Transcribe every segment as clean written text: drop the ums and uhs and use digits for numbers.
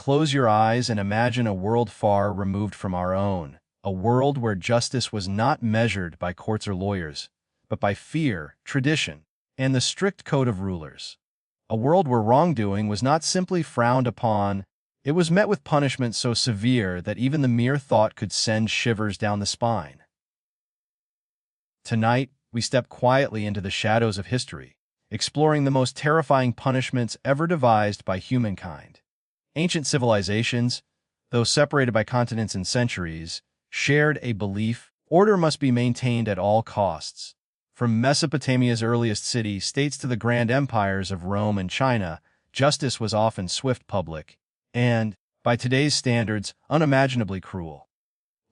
Close your eyes and imagine a world far removed from our own, a world where justice was not measured by courts or lawyers, but by fear, tradition, and the strict code of rulers. A world where wrongdoing was not simply frowned upon, it was met with punishment so severe that even the mere thought could send shivers down the spine. Tonight, we step quietly into the shadows of history, exploring the most terrifying punishments ever devised by humankind. Ancient civilizations, though separated by continents and centuries, shared a belief: order must be maintained at all costs. From Mesopotamia's earliest city-states to the grand empires of Rome and China, justice was often swift, public, and, by today's standards, unimaginably cruel.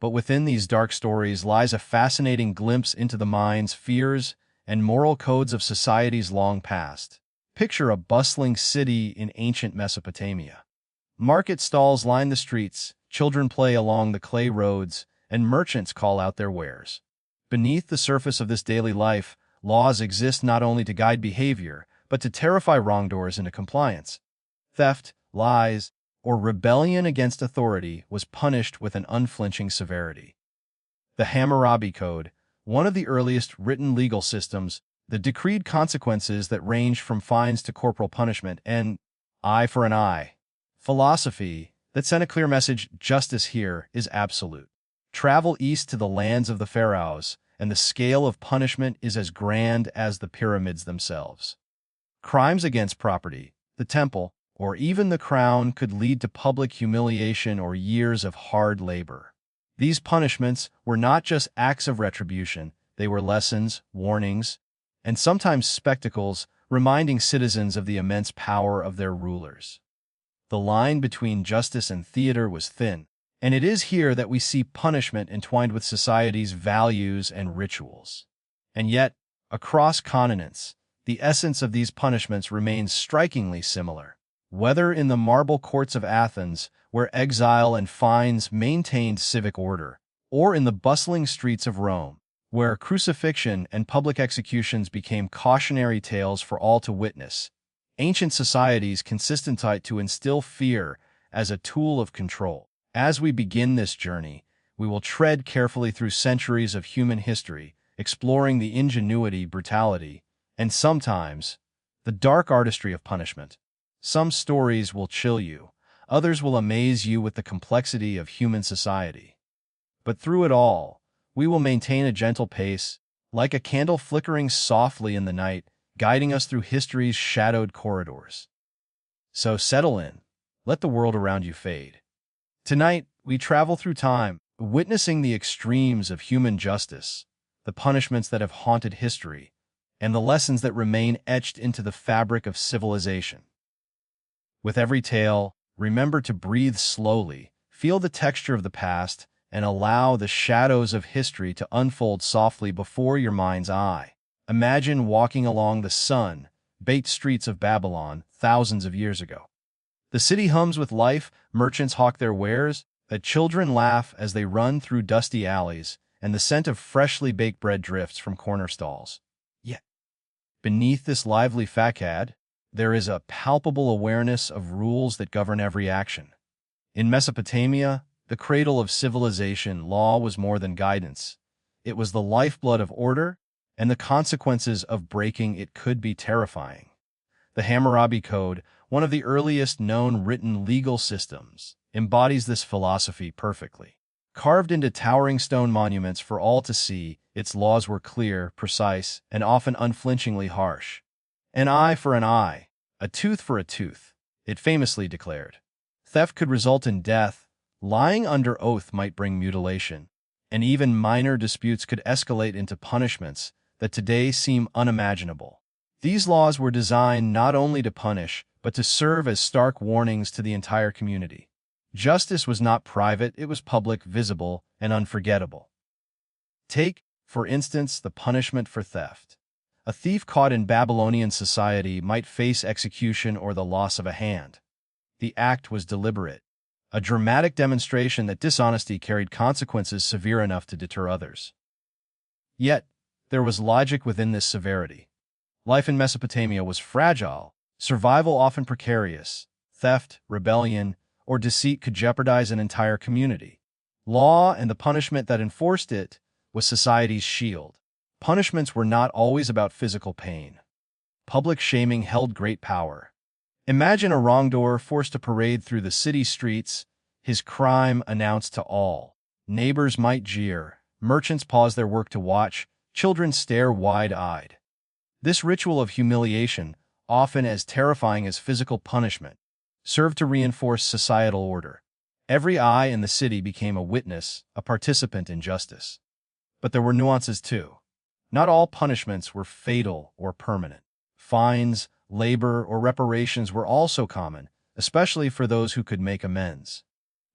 But within these dark stories lies a fascinating glimpse into the minds, fears, and moral codes of societies long past. Picture a bustling city in ancient Mesopotamia. Market stalls line the streets, children play along the clay roads, and merchants call out their wares. Beneath the surface of this daily life, laws exist not only to guide behavior, but to terrify wrongdoers into compliance. Theft, lies, or rebellion against authority was punished with an unflinching severity. The Hammurabi Code, one of the earliest written legal systems, that decreed consequences that ranged from fines to corporal punishment, and eye for an eye philosophy that sent a clear message: justice here is absolute. Travel east to the lands of the pharaohs, and the scale of punishment is as grand as the pyramids themselves. Crimes against property, the temple, or even the crown could lead to public humiliation or years of hard labor. These punishments were not just acts of retribution, they were lessons, warnings, and sometimes spectacles, reminding citizens of the immense power of their rulers. The line between justice and theater was thin, and it is here that we see punishment entwined with society's values and rituals. And yet, across continents, the essence of these punishments remains strikingly similar. Whether in the marble courts of Athens, where exile and fines maintained civic order, or in the bustling streets of Rome, where crucifixion and public executions became cautionary tales for all to witness, ancient societies consisted to instill fear as a tool of control. As we begin this journey, we will tread carefully through centuries of human history, exploring the ingenuity, brutality, and sometimes the dark artistry of punishment. Some stories will chill you, others will amaze you with the complexity of human society. But through it all, we will maintain a gentle pace, like a candle flickering softly in the night, guiding us through history's shadowed corridors. So settle in, let the world around you fade. Tonight, we travel through time, witnessing the extremes of human justice, the punishments that have haunted history, and the lessons that remain etched into the fabric of civilization. With every tale, remember to breathe slowly, feel the texture of the past, and allow the shadows of history to unfold softly before your mind's eye. Imagine walking along the sun-baked streets of Babylon thousands of years ago. The city hums with life, merchants hawk their wares, children laugh as they run through dusty alleys, and the scent of freshly baked bread drifts from corner stalls. Yet, beneath this lively facade, there is a palpable awareness of rules that govern every action. In Mesopotamia, the cradle of civilization, law was more than guidance. It was the lifeblood of order, and the consequences of breaking it could be terrifying. The Hammurabi Code, one of the earliest known written legal systems, embodies this philosophy perfectly. Carved into towering stone monuments for all to see, its laws were clear, precise, and often unflinchingly harsh. An eye for an eye, a tooth for a tooth, it famously declared. Theft could result in death, lying under oath might bring mutilation, and even minor disputes could escalate into punishments that today seem unimaginable. These laws were designed not only to punish, but to serve as stark warnings to the entire community. Justice was not private, it was public, visible, and unforgettable. Take, for instance, the punishment for theft. A thief caught in Babylonian society might face execution or the loss of a hand. The act was deliberate, a dramatic demonstration that dishonesty carried consequences severe enough to deter others. Yet, there was logic within this severity. Life in Mesopotamia was fragile, survival often precarious. Theft, rebellion, or deceit could jeopardize an entire community. Law and the punishment that enforced it was society's shield. Punishments were not always about physical pain. Public shaming held great power. Imagine a wrongdoer forced to parade through the city streets, his crime announced to all. Neighbors might jeer, merchants pause their work to watch, children stare wide-eyed. This ritual of humiliation, often as terrifying as physical punishment, served to reinforce societal order. Every eye in the city became a witness, a participant in justice. But there were nuances too. Not all punishments were fatal or permanent. Fines, labor, or reparations were also common, especially for those who could make amends.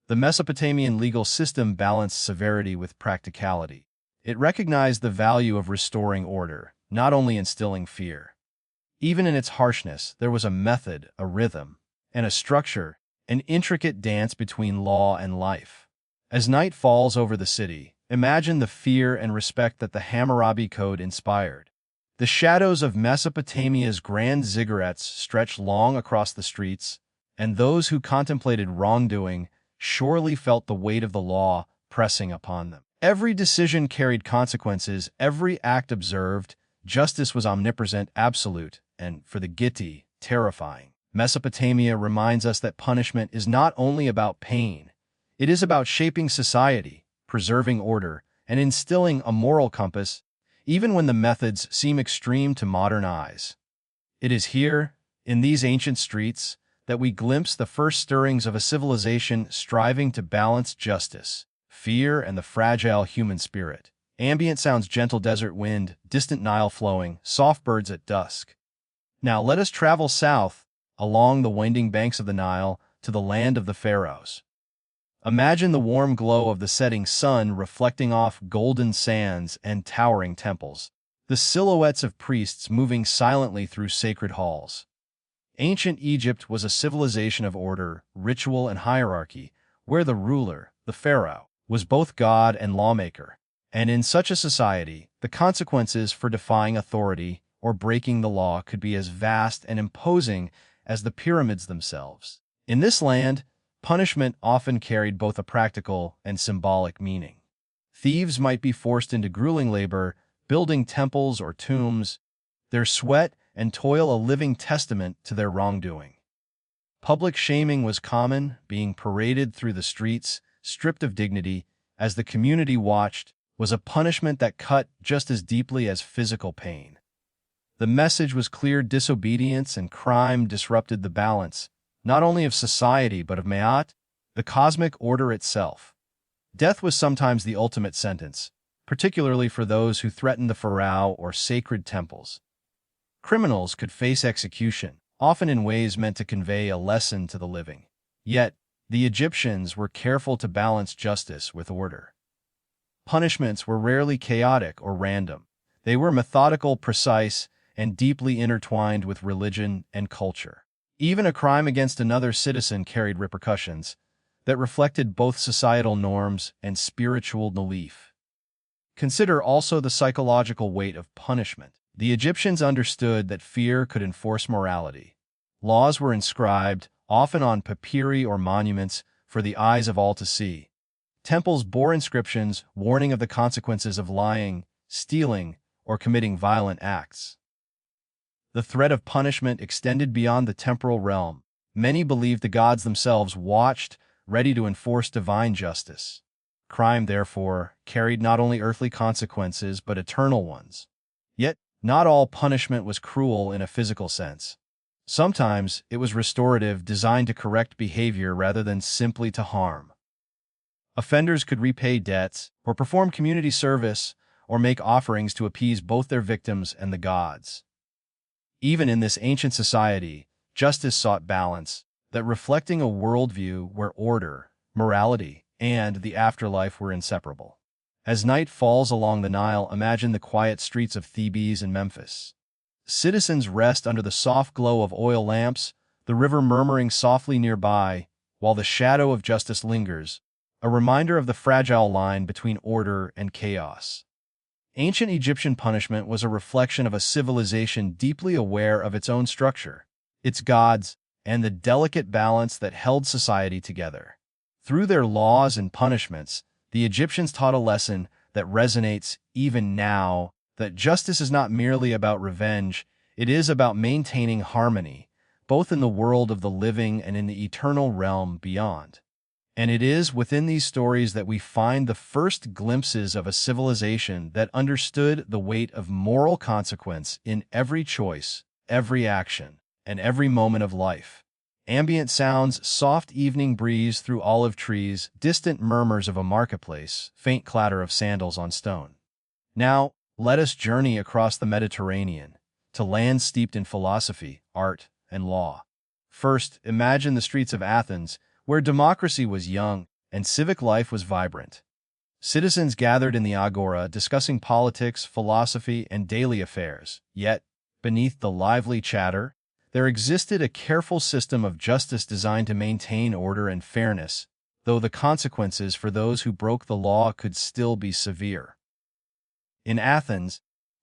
The Mesopotamian legal system balanced severity with practicality. It recognized the value of restoring order, not only instilling fear. Even in its harshness, there was a method, a rhythm, and a structure, an intricate dance between law and life. As night falls over the city, imagine the fear and respect that the Hammurabi Code inspired. The shadows of Mesopotamia's grand ziggurats stretched long across the streets, and those who contemplated wrongdoing surely felt the weight of the law pressing upon them. Every decision carried consequences, every act observed. Justice was omnipresent, absolute, and, for the Gitti, terrifying. Mesopotamia reminds us that punishment is not only about pain, it is about shaping society, preserving order, and instilling a moral compass, even when the methods seem extreme to modern eyes. It is here, in these ancient streets, that we glimpse the first stirrings of a civilization striving to balance justice, fear, and the fragile human spirit. Ambient sounds, gentle desert wind, distant Nile flowing, soft birds at dusk. Now let us travel south, along the winding banks of the Nile, to the land of the pharaohs. Imagine the warm glow of the setting sun reflecting off golden sands and towering temples, the silhouettes of priests moving silently through sacred halls. Ancient Egypt was a civilization of order, ritual, and hierarchy, where the ruler, the pharaoh, was both god and lawmaker. And in such a society, the consequences for defying authority or breaking the law could be as vast and imposing as the pyramids themselves. In this land, punishment often carried both a practical and symbolic meaning. Thieves might be forced into grueling labor, building temples or tombs, their sweat and toil a living testament to their wrongdoing. Public shaming was common, being paraded through the streets, stripped of dignity, as the community watched, was a punishment that cut just as deeply as physical pain. The message was clear: disobedience and crime disrupted the balance, not only of society but of Ma'at, the cosmic order itself. Death was sometimes the ultimate sentence, particularly for those who threatened the pharaoh or sacred temples. Criminals could face execution, often in ways meant to convey a lesson to the living. Yet, the Egyptians were careful to balance justice with order. Punishments were rarely chaotic or random. They were methodical, precise, and deeply intertwined with religion and culture. Even a crime against another citizen carried repercussions that reflected both societal norms and spiritual belief. Consider also the psychological weight of punishment. The Egyptians understood that fear could enforce morality. Laws were inscribed, often on papyri or monuments, for the eyes of all to see. Temples bore inscriptions warning of the consequences of lying, stealing, or committing violent acts. The threat of punishment extended beyond the temporal realm. Many believed the gods themselves watched, ready to enforce divine justice. Crime, therefore, carried not only earthly consequences but eternal ones. Yet, not all punishment was cruel in a physical sense. Sometimes it was restorative, designed to correct behavior rather than simply to harm. Offenders could repay debts, or perform community service, or make offerings to appease both their victims and the gods. Even in this ancient society, justice sought balance, that reflecting a worldview where order, morality, and the afterlife were inseparable. As night falls along the Nile, imagine the quiet streets of Thebes and Memphis. Citizens rest under the soft glow of oil lamps, the river murmuring softly nearby, while the shadow of justice lingers, a reminder of the fragile line between order and chaos. Ancient Egyptian punishment was a reflection of a civilization deeply aware of its own structure, its gods, and the delicate balance that held society together. Through their laws and punishments, the Egyptians taught a lesson that resonates even now, that justice is not merely about revenge, it is about maintaining harmony, both in the world of the living and in the eternal realm beyond. And it is within these stories that we find the first glimpses of a civilization that understood the weight of moral consequence in every choice, every action, and every moment of life. Ambient sounds, soft evening breeze through olive trees, distant murmurs of a marketplace, faint clatter of sandals on stone. Now, let us journey across the Mediterranean, to lands steeped in philosophy, art, and law. First, imagine the streets of Athens, where democracy was young and civic life was vibrant. Citizens gathered in the agora discussing politics, philosophy, and daily affairs. Yet, beneath the lively chatter, there existed a careful system of justice designed to maintain order and fairness, though the consequences for those who broke the law could still be severe. In Athens,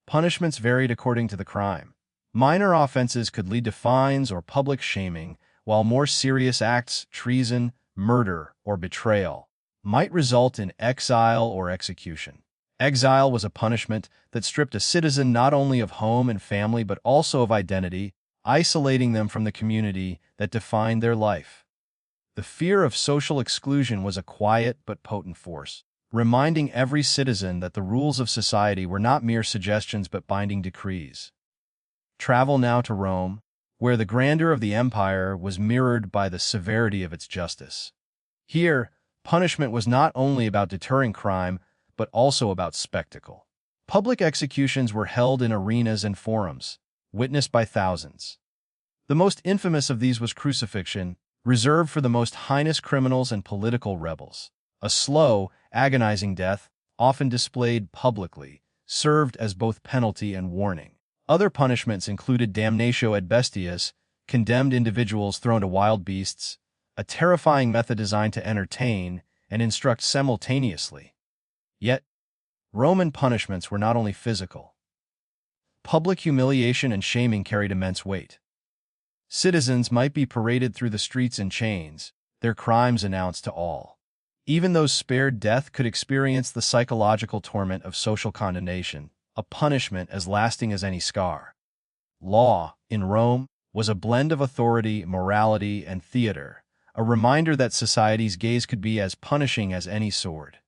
punishments varied according to the crime. Minor offenses could lead to fines or public shaming, while more serious acts, treason, murder, or betrayal, might result in exile or execution. Exile was a punishment that stripped a citizen not only of home and family but also of identity, isolating them from the community that defined their life. The fear of social exclusion was a quiet but potent force, reminding every citizen that the rules of society were not mere suggestions but binding decrees. Travel now to Rome, where the grandeur of the empire was mirrored by the severity of its justice. Here, punishment was not only about deterring crime, but also about spectacle. Public executions were held in arenas and forums, witnessed by thousands. The most infamous of these was crucifixion, reserved for the most heinous criminals and political rebels. A slow, agonizing death, often displayed publicly, served as both penalty and warning. Other punishments included damnatio ad bestias, condemned individuals thrown to wild beasts, a terrifying method designed to entertain and instruct simultaneously. Yet, Roman punishments were not only physical. Public humiliation and shaming carried immense weight. Citizens might be paraded through the streets in chains, their crimes announced to all. Even those spared death could experience the psychological torment of social condemnation, a punishment as lasting as any scar. Law, in Rome, was a blend of authority, morality, and theater, a reminder that society's gaze could be as punishing as any sword.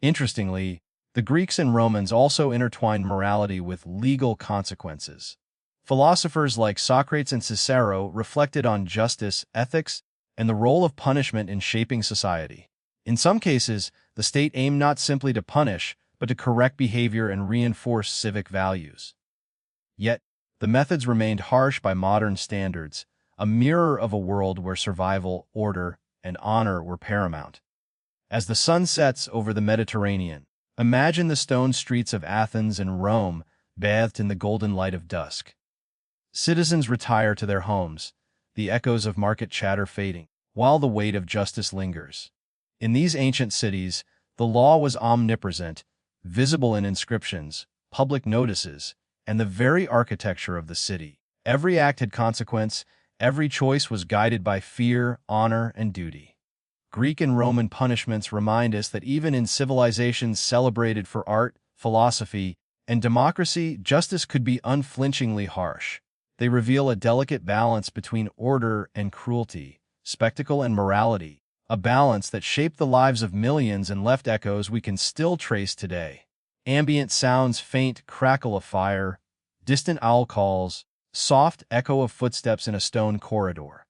Interestingly, the Greeks and Romans also intertwined morality with legal consequences. Philosophers like Socrates and Cicero reflected on justice, ethics, and the role of punishment in shaping society. In some cases, the state aimed not simply to punish, but to correct behavior and reinforce civic values. Yet, the methods remained harsh by modern standards, a mirror of a world where survival, order, and honor were paramount. As the sun sets over the Mediterranean, imagine the stone streets of Athens and Rome bathed in the golden light of dusk. Citizens retire to their homes, the echoes of market chatter fading, while the weight of justice lingers. In these ancient cities, the law was omnipresent, visible in inscriptions, public notices, and the very architecture of the city. Every act had consequence, every choice was guided by fear, honor, and duty. Greek and Roman punishments remind us that even in civilizations celebrated for art, philosophy, and democracy, justice could be unflinchingly harsh. They reveal a delicate balance between order and cruelty, spectacle and morality, a balance that shaped the lives of millions and left echoes we can still trace today. Ambient sounds, faint crackle of fire, distant owl calls, soft echo of footsteps in a stone corridor.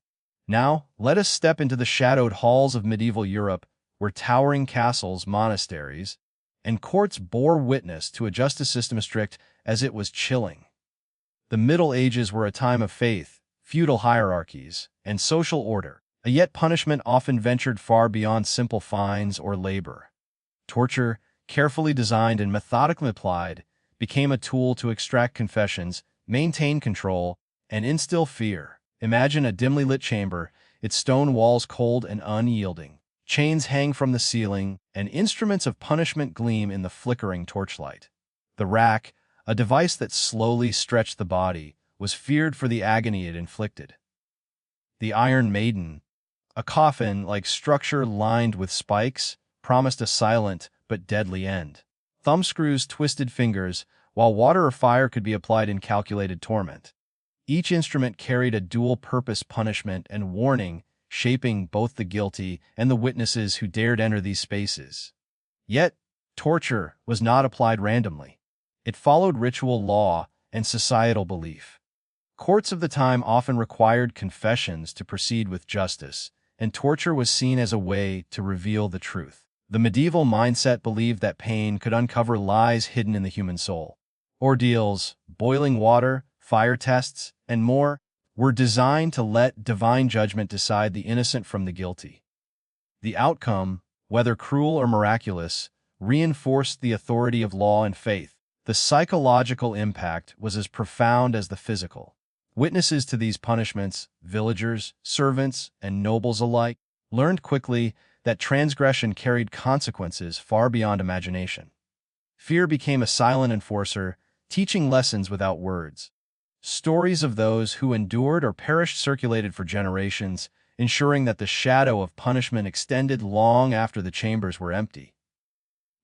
Now, let us step into the shadowed halls of medieval Europe, where towering castles, monasteries, and courts bore witness to a justice system as strict as it was chilling. The Middle Ages were a time of faith, feudal hierarchies, and social order, yet punishment often ventured far beyond simple fines or labor. Torture, carefully designed and methodically applied, became a tool to extract confessions, maintain control, and instill fear. Imagine a dimly lit chamber, its stone walls cold and unyielding. Chains hang from the ceiling, and instruments of punishment gleam in the flickering torchlight. The rack, a device that slowly stretched the body, was feared for the agony it inflicted. The Iron Maiden, a coffin-like structure lined with spikes, promised a silent but deadly end. Thumbscrews twisted fingers, while water or fire could be applied in calculated torment. Each instrument carried a dual-purpose punishment and warning, shaping both the guilty and the witnesses who dared enter these spaces. Yet, torture was not applied randomly. It followed ritual law and societal belief. Courts of the time often required confessions to proceed with justice, and torture was seen as a way to reveal the truth. The medieval mindset believed that pain could uncover lies hidden in the human soul. Ordeals, boiling water, fire tests, and more were designed to let divine judgment decide the innocent from the guilty. The outcome, whether cruel or miraculous, reinforced the authority of law and faith. The psychological impact was as profound as the physical. Witnesses to these punishments, villagers, servants, and nobles alike, learned quickly that transgression carried consequences far beyond imagination. Fear became a silent enforcer, teaching lessons without words. Stories of those who endured or perished circulated for generations, ensuring that the shadow of punishment extended long after the chambers were empty.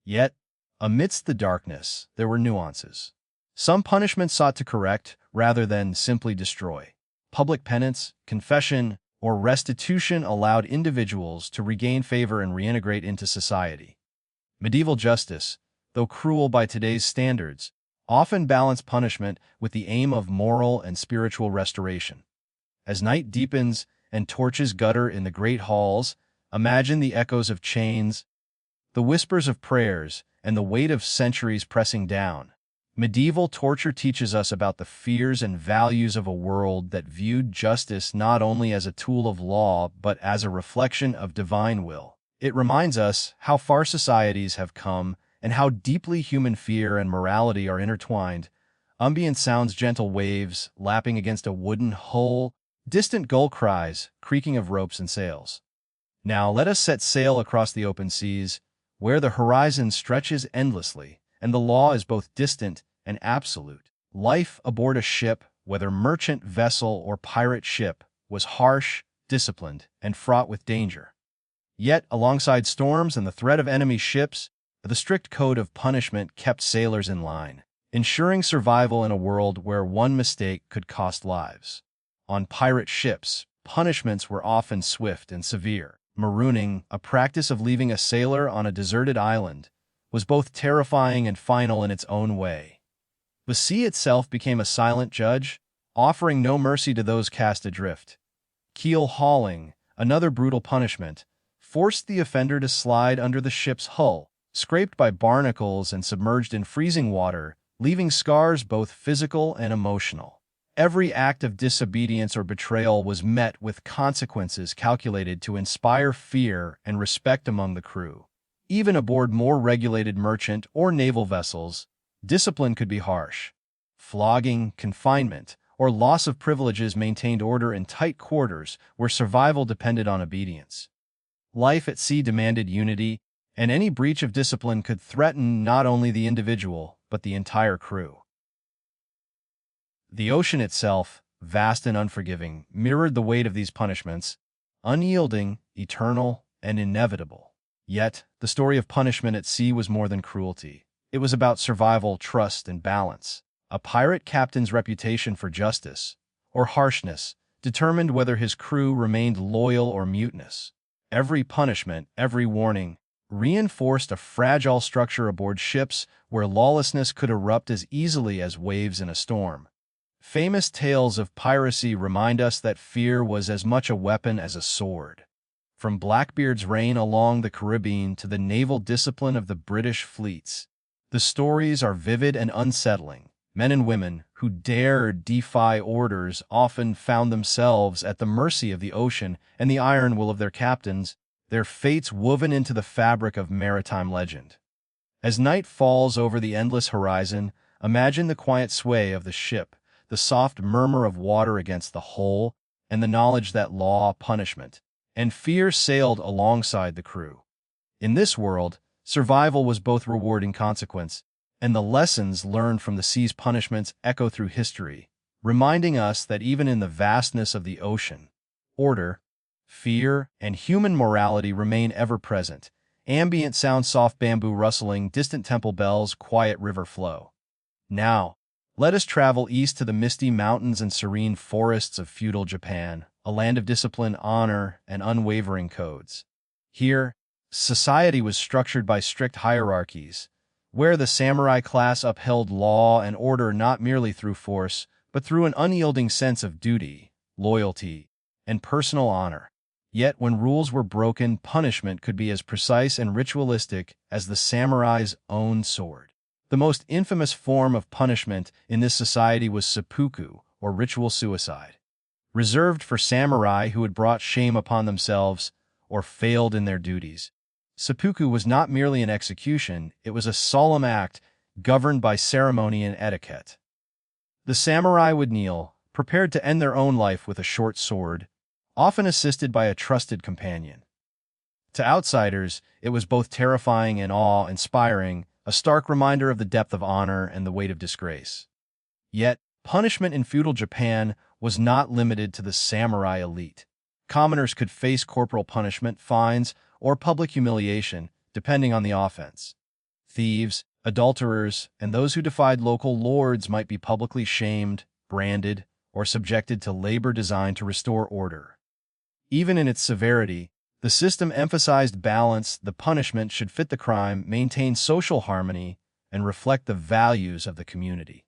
Yet, amidst the darkness, there were nuances. Some punishments sought to correct rather than simply destroy. Public penance, confession, or restitution allowed individuals to regain favor and reintegrate into society. Medieval justice, though cruel by today's standards, often balanced punishment with the aim of moral and spiritual restoration. As night deepens and torches gutter in the great halls, imagine the echoes of chains, the whispers of prayers, and the weight of centuries pressing down. Medieval torture teaches us about the fears and values of a world that viewed justice not only as a tool of law but as a reflection of divine will. It reminds us how far societies have come and how deeply human fear and morality are intertwined. Ambient sounds, gentle waves lapping against a wooden hull, distant gull cries, creaking of ropes and sails. Now let us set sail across the open seas, where the horizon stretches endlessly, and the law is both distant and absolute. Life aboard a ship, whether merchant vessel or pirate ship, was harsh, disciplined, and fraught with danger. Yet, alongside storms and the threat of enemy ships, the strict code of punishment kept sailors in line, ensuring survival in a world where one mistake could cost lives. On pirate ships, punishments were often swift and severe. Marooning, a practice of leaving a sailor on a deserted island, was both terrifying and final in its own way. The sea itself became a silent judge, offering no mercy to those cast adrift. Keel hauling, another brutal punishment, forced the offender to slide under the ship's hull, scraped by barnacles and submerged in freezing water, leaving scars both physical and emotional. Every act of disobedience or betrayal was met with consequences calculated to inspire fear and respect among the crew. Even aboard more regulated merchant or naval vessels, discipline could be harsh. Flogging, confinement, or loss of privileges maintained order in tight quarters where survival depended on obedience. Life at sea demanded unity, and any breach of discipline could threaten not only the individual, but the entire crew. The ocean itself, vast and unforgiving, mirrored the weight of these punishments, unyielding, eternal, and inevitable. Yet, the story of punishment at sea was more than cruelty. It was about survival, trust, and balance. A pirate captain's reputation for justice, or harshness, determined whether his crew remained loyal or mutinous. Every punishment, every warning, reinforced a fragile structure aboard ships where lawlessness could erupt as easily as waves in a storm. Famous tales of piracy remind us that fear was as much a weapon as a sword. From Blackbeard's reign along the Caribbean to the naval discipline of the British fleets, the stories are vivid and unsettling. Men and women who dared defy orders often found themselves at the mercy of the ocean and the iron will of their captains, their fates woven into the fabric of maritime legend. As night falls over the endless horizon, imagine the quiet sway of the ship, the soft murmur of water against the hull, and the knowledge that law, punishment, and fear sailed alongside the crew. In this world, survival was both reward and consequence, and the lessons learned from the sea's punishments echo through history, reminding us that even in the vastness of the ocean, order, fear, and human morality remain ever present. Ambient sound, soft bamboo rustling, distant temple bells, quiet river flow. Now, let us travel east to the misty mountains and serene forests of feudal Japan, a land of discipline, honor, and unwavering codes. Here, society was structured by strict hierarchies, where the samurai class upheld law and order not merely through force, but through an unyielding sense of duty, loyalty, and personal honor. Yet when rules were broken, punishment could be as precise and ritualistic as the samurai's own sword. The most infamous form of punishment in this society was seppuku, or ritual suicide, reserved for samurai who had brought shame upon themselves or failed in their duties. Seppuku was not merely an execution, it was a solemn act governed by ceremony and etiquette. The samurai would kneel, prepared to end their own life with a short sword, often assisted by a trusted companion. To outsiders, it was both terrifying and awe-inspiring, a stark reminder of the depth of honor and the weight of disgrace. Yet, punishment in feudal Japan was not limited to the samurai elite. Commoners could face corporal punishment, fines, or public humiliation, depending on the offense. Thieves, adulterers, and those who defied local lords might be publicly shamed, branded, or subjected to labor designed to restore order. Even in its severity, the system emphasized balance. The punishment should fit the crime, maintain social harmony, and reflect the values of the community.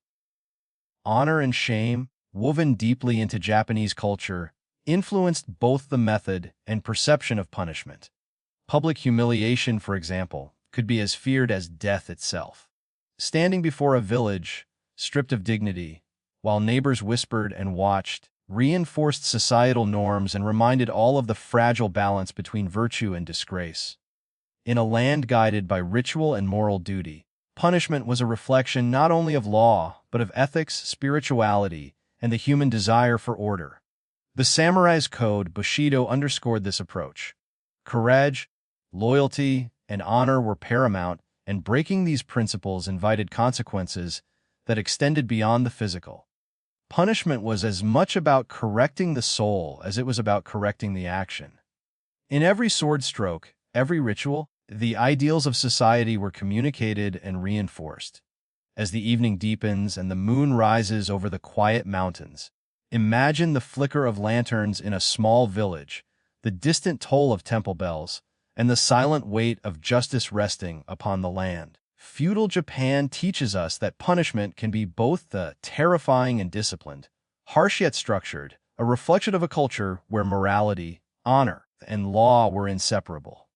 Honor and shame, woven deeply into Japanese culture, influenced both the method and perception of punishment. Public humiliation, for example, could be as feared as death itself. Standing before a village, stripped of dignity, while neighbors whispered and watched, reinforced societal norms and reminded all of the fragile balance between virtue and disgrace. In a land guided by ritual and moral duty, punishment was a reflection not only of law, but of ethics, spirituality, and the human desire for order. The samurai's code, Bushido, underscored this approach. Courage, loyalty, and honor were paramount, and breaking these principles invited consequences that extended beyond the physical. Punishment was as much about correcting the soul as it was about correcting the action. In every sword stroke, every ritual, the ideals of society were communicated and reinforced. As the evening deepens and the moon rises over the quiet mountains, imagine the flicker of lanterns in a small village, the distant toll of temple bells, and the silent weight of justice resting upon the land. Feudal Japan teaches us that punishment can be both terrifying and disciplined, harsh yet structured, a reflection of a culture where morality, honor, and law were inseparable.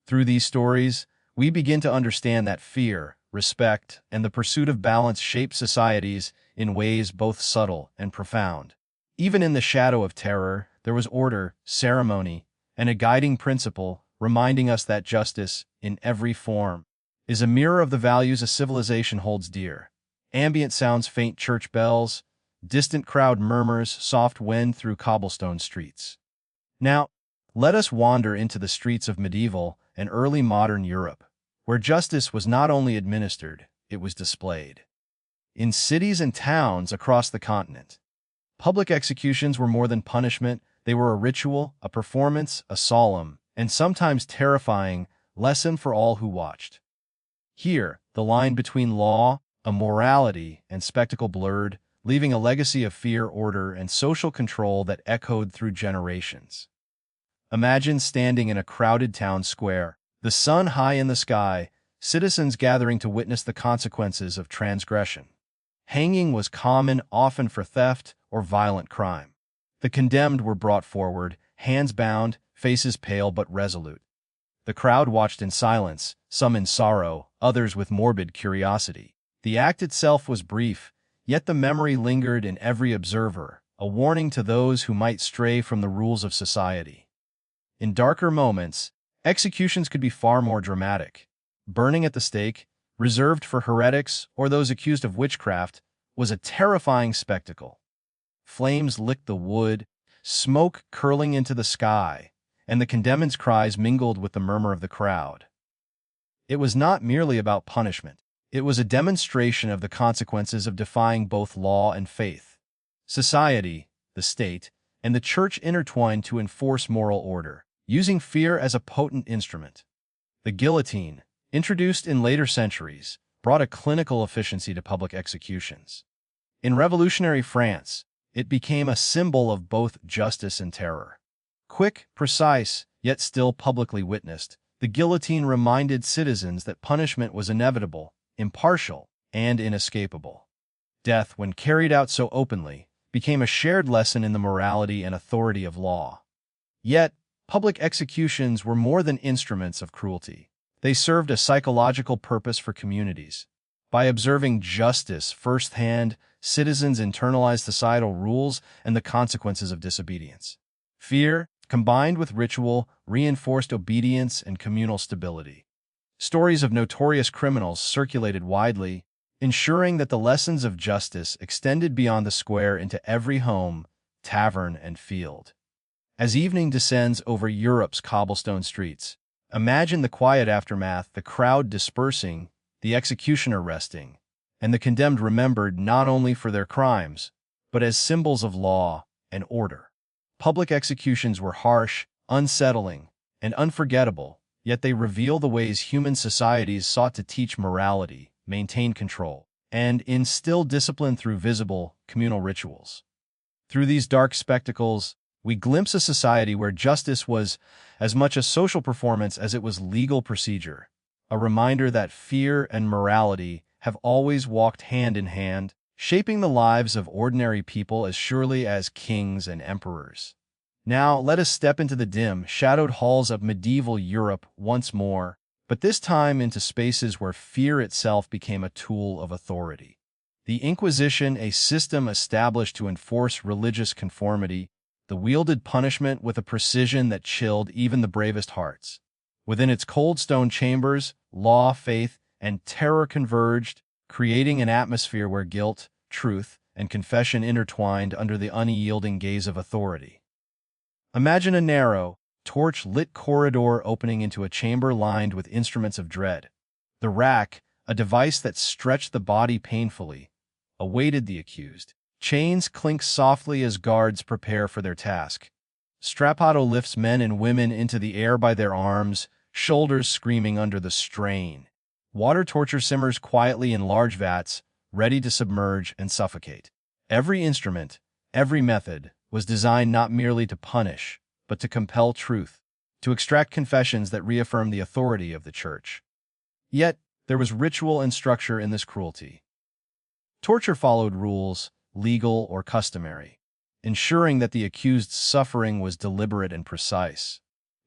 Through these stories, we begin to understand that fear, respect, and the pursuit of balance shape societies in ways both subtle and profound. Even in the shadow of terror, there was order, ceremony, and a guiding principle reminding us that justice, in every form, is a mirror of the values a civilization holds dear. Ambient sounds, faint church bells, distant crowd murmurs, soft wind through cobblestone streets. Now, let us wander into the streets of medieval and early modern Europe, where justice was not only administered, it was displayed. In cities and towns across the continent, public executions were more than punishment, they were a ritual, a performance, a solemn, and sometimes terrifying lesson for all who watched. Here, the line between law, morality, and spectacle blurred, leaving a legacy of fear, order, and social control that echoed through generations. Imagine standing in a crowded town square, the sun high in the sky, citizens gathering to witness the consequences of transgression. Hanging was common, often for theft or violent crime. The condemned were brought forward, hands bound, faces pale but resolute. The crowd watched in silence, some in sorrow, others with morbid curiosity. The act itself was brief, yet the memory lingered in every observer, a warning to those who might stray from the rules of society. In darker moments, executions could be far more dramatic. Burning at the stake, reserved for heretics or those accused of witchcraft, was a terrifying spectacle. Flames licked the wood, smoke curling into the sky, and the condemned's cries mingled with the murmur of the crowd. It was not merely about punishment. It was a demonstration of the consequences of defying both law and faith. Society, the state, and the church intertwined to enforce moral order, using fear as a potent instrument. The guillotine, introduced in later centuries, brought a clinical efficiency to public executions. In revolutionary France, it became a symbol of both justice and terror. Quick, precise, yet still publicly witnessed, the guillotine reminded citizens that punishment was inevitable, impartial, and inescapable. Death, when carried out so openly, became a shared lesson in the morality and authority of law. Yet, public executions were more than instruments of cruelty. They served a psychological purpose for communities. By observing justice firsthand, citizens internalized societal rules and the consequences of disobedience. Fear, combined with ritual, reinforced obedience and communal stability. Stories of notorious criminals circulated widely, ensuring that the lessons of justice extended beyond the square into every home, tavern, and field. As evening descends over Europe's cobblestone streets, imagine the quiet aftermath, the crowd dispersing, the executioner resting, and the condemned remembered not only for their crimes, but as symbols of law and order. Public executions were harsh, unsettling, and unforgettable, yet they reveal the ways human societies sought to teach morality, maintain control, and instill discipline through visible, communal rituals. Through these dark spectacles, we glimpse a society where justice was as much a social performance as it was legal procedure, a reminder that fear and morality have always walked hand in hand, shaping the lives of ordinary people as surely as kings and emperors. Now, let us step into the dim, shadowed halls of medieval Europe once more, but this time into spaces where fear itself became a tool of authority. The Inquisition, a system established to enforce religious conformity, wielded punishment with a precision that chilled even the bravest hearts. Within its cold stone chambers, law, faith, and terror converged, creating an atmosphere where guilt, truth, and confession intertwined under the unyielding gaze of authority. Imagine a narrow, torch-lit corridor opening into a chamber lined with instruments of dread. The rack, a device that stretched the body painfully, awaited the accused. Chains clink softly as guards prepare for their task. Strappado lifts men and women into the air by their arms, shoulders screaming under the strain. Water torture simmers quietly in large vats, ready to submerge and suffocate. Every instrument, every method, was designed not merely to punish, but to compel truth, to extract confessions that reaffirm the authority of the Church. Yet, there was ritual and structure in this cruelty. Torture followed rules, legal or customary, ensuring that the accused's suffering was deliberate and precise.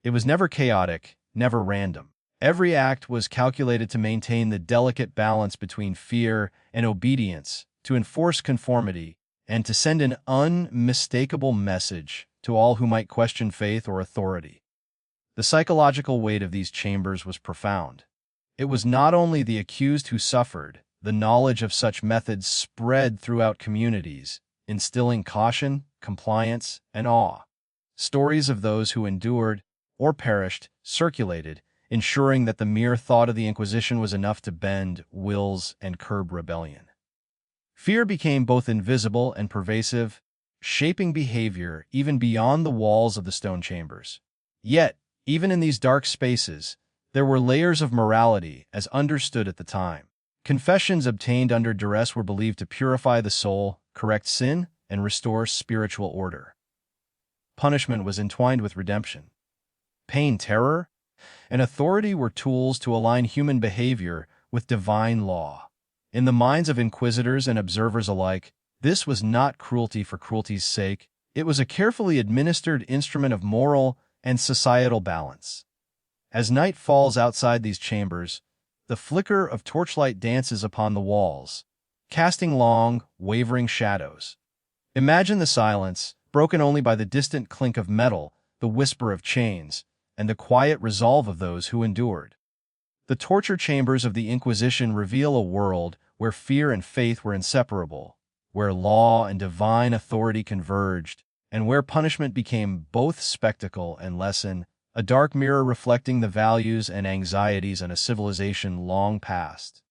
It was never chaotic, never random. Every act was calculated to maintain the delicate balance between fear and obedience, to enforce conformity, and to send an unmistakable message to all who might question faith or authority. The psychological weight of these chambers was profound. It was not only the accused who suffered. The knowledge of such methods spread throughout communities, instilling caution, compliance, and awe. Stories of those who endured or perished circulated, ensuring that the mere thought of the Inquisition was enough to bend wills and curb rebellion. Fear became both invisible and pervasive, shaping behavior even beyond the walls of the stone chambers. Yet, even in these dark spaces, there were layers of morality as understood at the time. Confessions obtained under duress were believed to purify the soul, correct sin, and restore spiritual order. Punishment was entwined with redemption. Pain, terror, and authority were tools to align human behavior with divine law. In the minds of inquisitors and observers alike, this was not cruelty for cruelty's sake. It was a carefully administered instrument of moral and societal balance. As night falls outside these chambers, the flicker of torchlight dances upon the walls, casting long, wavering shadows. Imagine the silence, broken only by the distant clink of metal, the whisper of chains, and the quiet resolve of those who endured. The torture chambers of the Inquisition reveal a world where fear and faith were inseparable, where law and divine authority converged, and where punishment became both spectacle and lesson, a dark mirror reflecting the values and anxieties in a civilization long past.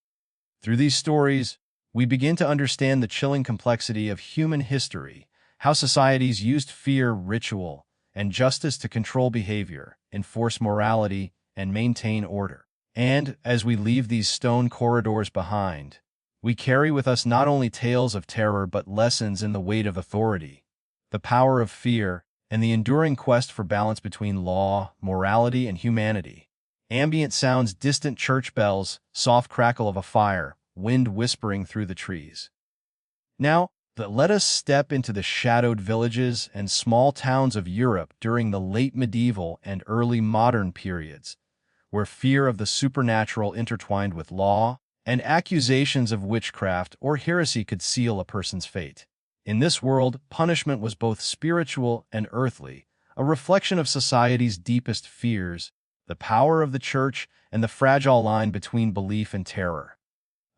Through these stories, we begin to understand the chilling complexity of human history, how societies used fear, ritual, and justice to control behavior, enforce morality, and maintain order. And, as we leave these stone corridors behind, we carry with us not only tales of terror but lessons in the weight of authority, the power of fear, and the enduring quest for balance between law, morality, and humanity. Ambient sounds, distant church bells, soft crackle of a fire, wind whispering through the trees. Now, let us step into the shadowed villages and small towns of Europe during the late medieval and early modern periods, where fear of the supernatural intertwined with law, and accusations of witchcraft or heresy could seal a person's fate. In this world, punishment was both spiritual and earthly, a reflection of society's deepest fears, the power of the church, and the fragile line between belief and terror.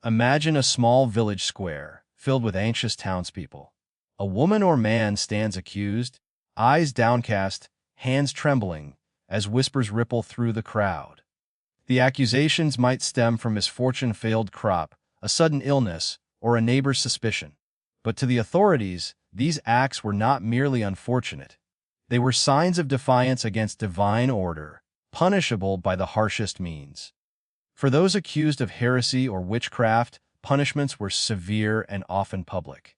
Imagine a small village square, filled with anxious townspeople. A woman or man stands accused, eyes downcast, hands trembling, as whispers ripple through the crowd. The accusations might stem from misfortune, failed crop, a sudden illness, or a neighbor's suspicion. But to the authorities, these acts were not merely unfortunate. They were signs of defiance against divine order, punishable by the harshest means. For those accused of heresy or witchcraft, punishments were severe and often public.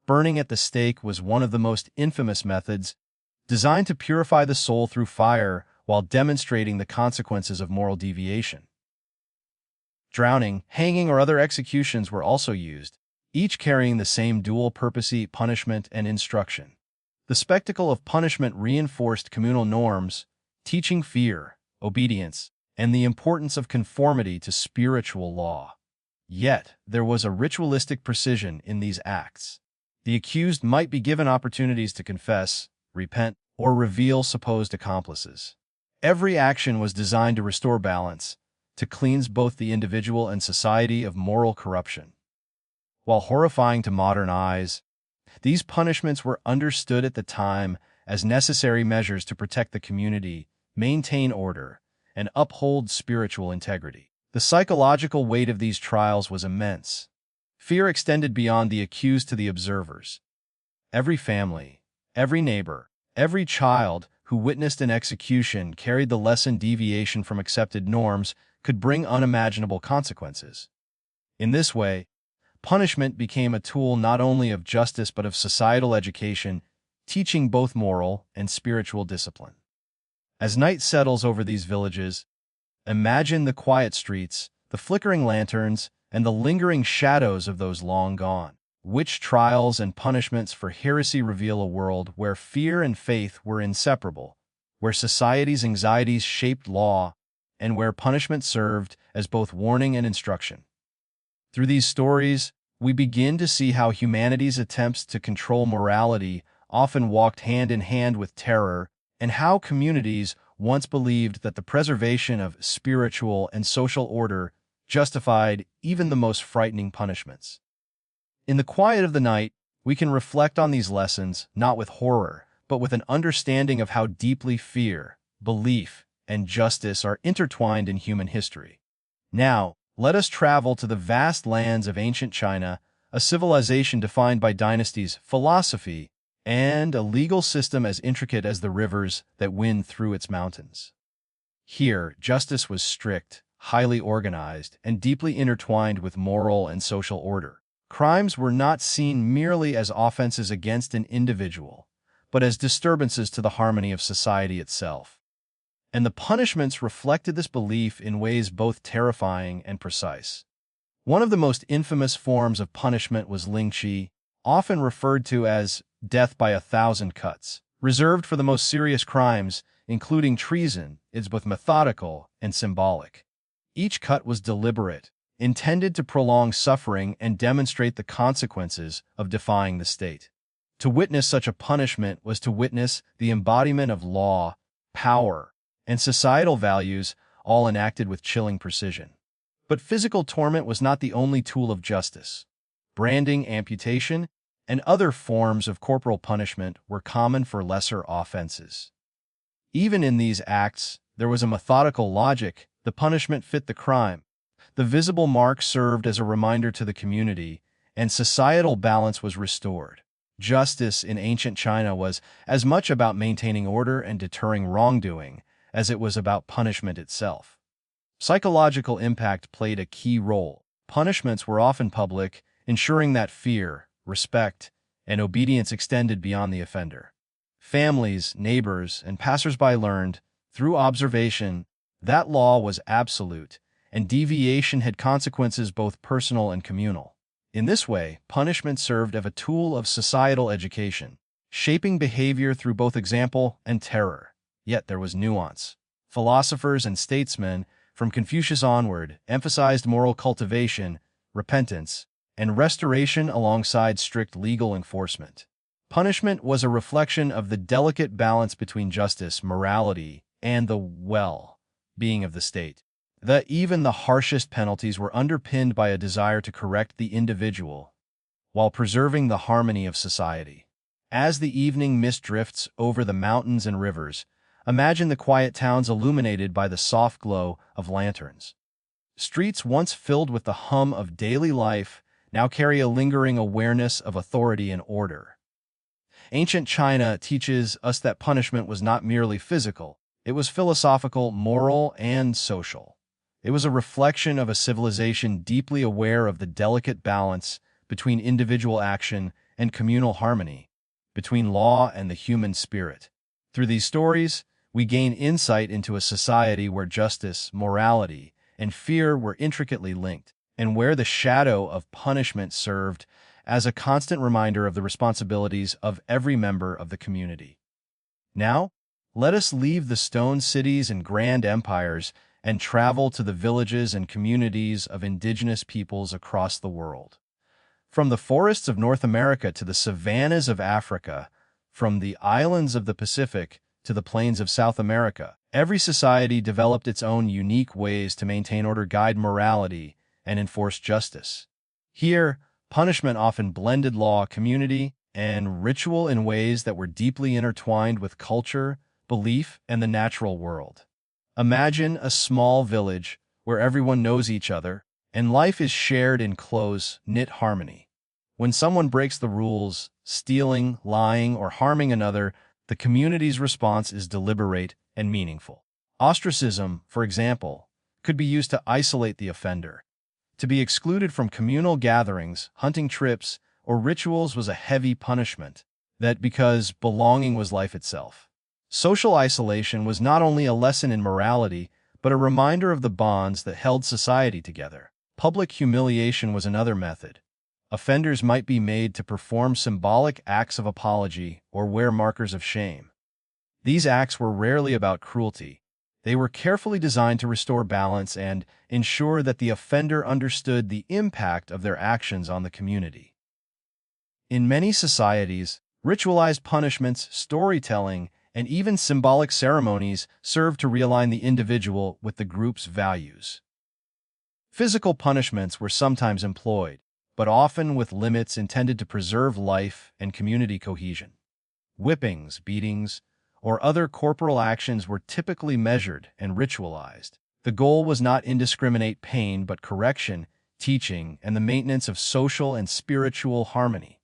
Burning at the stake was one of the most infamous methods, designed to purify the soul through fire while demonstrating the consequences of moral deviation. Drowning, hanging, or other executions were also used, each carrying the same dual purpose: punishment and instruction. The spectacle of punishment reinforced communal norms, teaching fear, obedience, and the importance of conformity to spiritual law. Yet, there was a ritualistic precision in these acts. The accused might be given opportunities to confess, repent, or reveal supposed accomplices. Every action was designed to restore balance, to cleanse both the individual and society of moral corruption. While horrifying to modern eyes, these punishments were understood at the time as necessary measures to protect the community, maintain order, and uphold spiritual integrity. The psychological weight of these trials was immense. Fear extended beyond the accused to the observers. Every family, every neighbor, every child who witnessed an execution carried the lesson: deviation from accepted norms could bring unimaginable consequences. In this way, punishment became a tool not only of justice but of societal education, teaching both moral and spiritual discipline. As night settles over these villages, imagine the quiet streets, the flickering lanterns, and the lingering shadows of those long gone. Witch trials and punishments for heresy reveal a world where fear and faith were inseparable, where society's anxieties shaped law, and where punishment served as both warning and instruction. Through these stories, we begin to see how humanity's attempts to control morality often walked hand in hand with terror, and how communities once believed that the preservation of spiritual and social order justified even the most frightening punishments. In the quiet of the night, we can reflect on these lessons not with horror, but with an understanding of how deeply fear, belief, and justice are intertwined in human history. Now, let us travel to the vast lands of ancient China, a civilization defined by dynasties, philosophy, and a legal system as intricate as the rivers that wind through its mountains. Here, justice was strict, highly organized, and deeply intertwined with moral and social order. Crimes were not seen merely as offenses against an individual, but as disturbances to the harmony of society itself. And the punishments reflected this belief in ways both terrifying and precise. One of the most infamous forms of punishment was lynching, often referred to as death by 1,000 cuts. Reserved for the most serious crimes, including treason, is both methodical and symbolic. Each cut was deliberate, intended to prolong suffering and demonstrate the consequences of defying the state. To witness such a punishment was to witness the embodiment of law, power, and societal values, all enacted with chilling precision. But physical torment was not the only tool of justice. Branding, amputation, and other forms of corporal punishment were common for lesser offenses. Even in these acts, there was a methodical logic. The punishment fit the crime. The visible mark served as a reminder to the community, and societal balance was restored. Justice in ancient China was as much about maintaining order and deterring wrongdoing as it was about punishment itself. Psychological impact played a key role. Punishments were often public, ensuring that fear, respect, and obedience extended beyond the offender. Families, neighbors, and passersby learned, through observation, that law was absolute, and deviation had consequences both personal and communal. In this way, punishment served as a tool of societal education, shaping behavior through both example and terror. Yet there was nuance. Philosophers and statesmen, from Confucius onward, emphasized moral cultivation, repentance, and restoration alongside strict legal enforcement. Punishment was a reflection of the delicate balance between justice, morality, and the well-being of the state. Even the harshest penalties were underpinned by a desire to correct the individual, while preserving the harmony of society. As the evening mist drifts over the mountains and rivers, imagine the quiet towns illuminated by the soft glow of lanterns. Streets once filled with the hum of daily life now carry a lingering awareness of authority and order. Ancient China teaches us that punishment was not merely physical, it was philosophical, moral, and social. It was a reflection of a civilization deeply aware of the delicate balance between individual action and communal harmony, between law and the human spirit. Through these stories, we gain insight into a society where justice, morality, and fear were intricately linked, and where the shadow of punishment served as a constant reminder of the responsibilities of every member of the community. Now, let us leave the stone cities and grand empires and travel to the villages and communities of indigenous peoples across the world. From the forests of North America to the savannas of Africa, from the islands of the Pacific to the plains of South America, every society developed its own unique ways to maintain order, guide morality, and enforce justice. Here, punishment often blended law, community, and ritual in ways that were deeply intertwined with culture, belief, and the natural world. Imagine a small village where everyone knows each other, and life is shared in close-knit harmony. When someone breaks the rules, stealing, lying, or harming another, the community's response is deliberate and meaningful. Ostracism, for example, could be used to isolate the offender. To be excluded from communal gatherings, hunting trips, or rituals was a heavy punishment, because belonging was life itself. Social isolation was not only a lesson in morality, but a reminder of the bonds that held society together. Public humiliation was another method. Offenders might be made to perform symbolic acts of apology or wear markers of shame. These acts were rarely about cruelty. They were carefully designed to restore balance and ensure that the offender understood the impact of their actions on the community. In many societies, ritualized punishments, storytelling, and even symbolic ceremonies served to realign the individual with the group's values. Physical punishments were sometimes employed, but often with limits intended to preserve life and community cohesion. Whippings, beatings, or other corporal actions were typically measured and ritualized. The goal was not indiscriminate pain but correction, teaching, and the maintenance of social and spiritual harmony.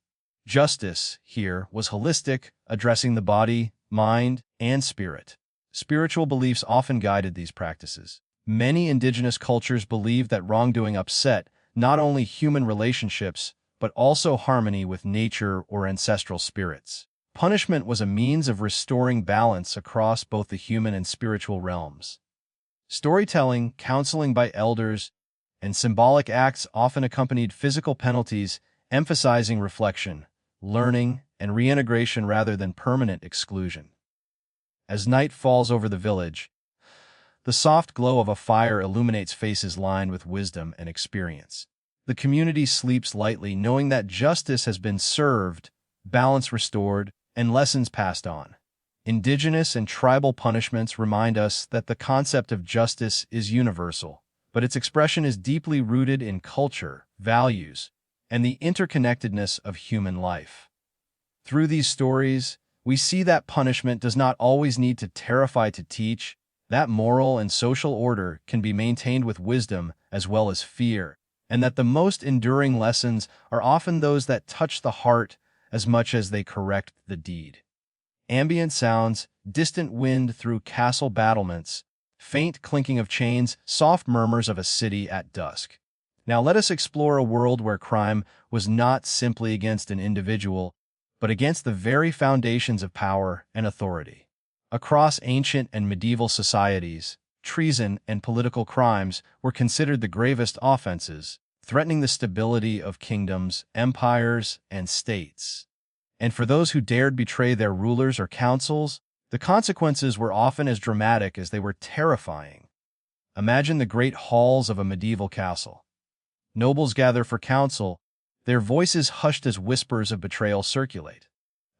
Justice, here, was holistic, addressing the body, mind, and spirit. Spiritual beliefs often guided these practices. Many indigenous cultures believed that wrongdoing upset not only human relationships, but also harmony with nature or ancestral spirits. Punishment was a means of restoring balance across both the human and spiritual realms. Storytelling, counseling by elders, and symbolic acts often accompanied physical penalties, emphasizing reflection, learning, and reintegration rather than permanent exclusion. As night falls over the village, the soft glow of a fire illuminates faces lined with wisdom and experience. The community sleeps lightly, knowing that justice has been served, balance restored, and lessons passed on. Indigenous and tribal punishments remind us that the concept of justice is universal, but its expression is deeply rooted in culture, values, and the interconnectedness of human life. Through these stories, we see that punishment does not always need to terrify to teach, that moral and social order can be maintained with wisdom as well as fear, and that the most enduring lessons are often those that touch the heart as much as they correct the deed. Ambient sounds, distant wind through castle battlements, faint clinking of chains, soft murmurs of a city at dusk. Now let us explore a world where crime was not simply against an individual, but against the very foundations of power and authority. Across ancient and medieval societies, treason and political crimes were considered the gravest offenses, threatening the stability of kingdoms, empires, and states. And for those who dared betray their rulers or councils, the consequences were often as dramatic as they were terrifying. Imagine the great halls of a medieval castle. Nobles gather for counsel, their voices hushed as whispers of betrayal circulate.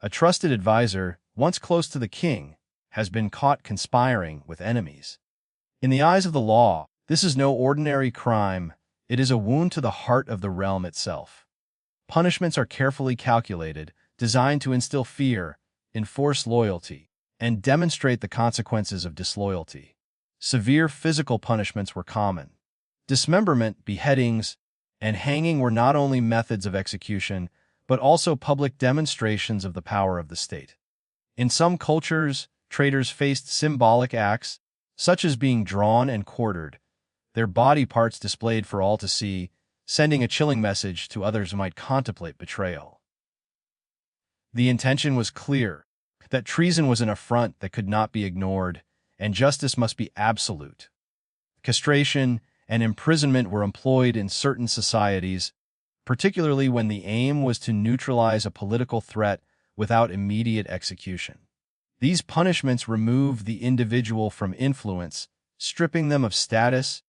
A trusted advisor, once close to the king, has been caught conspiring with enemies. In the eyes of the law, this is no ordinary crime, it is a wound to the heart of the realm itself. Punishments are carefully calculated, designed to instill fear, enforce loyalty, and demonstrate the consequences of disloyalty. Severe physical punishments were common. Dismemberment, beheadings, and hanging were not only methods of execution, but also public demonstrations of the power of the state. In some cultures, traitors faced symbolic acts, such as being drawn and quartered, their body parts displayed for all to see, sending a chilling message to others who might contemplate betrayal. The intention was clear, that treason was an affront that could not be ignored, and justice must be absolute. Castration and imprisonment were employed in certain societies, particularly when the aim was to neutralize a political threat without immediate execution. These punishments remove the individual from influence, stripping them of status,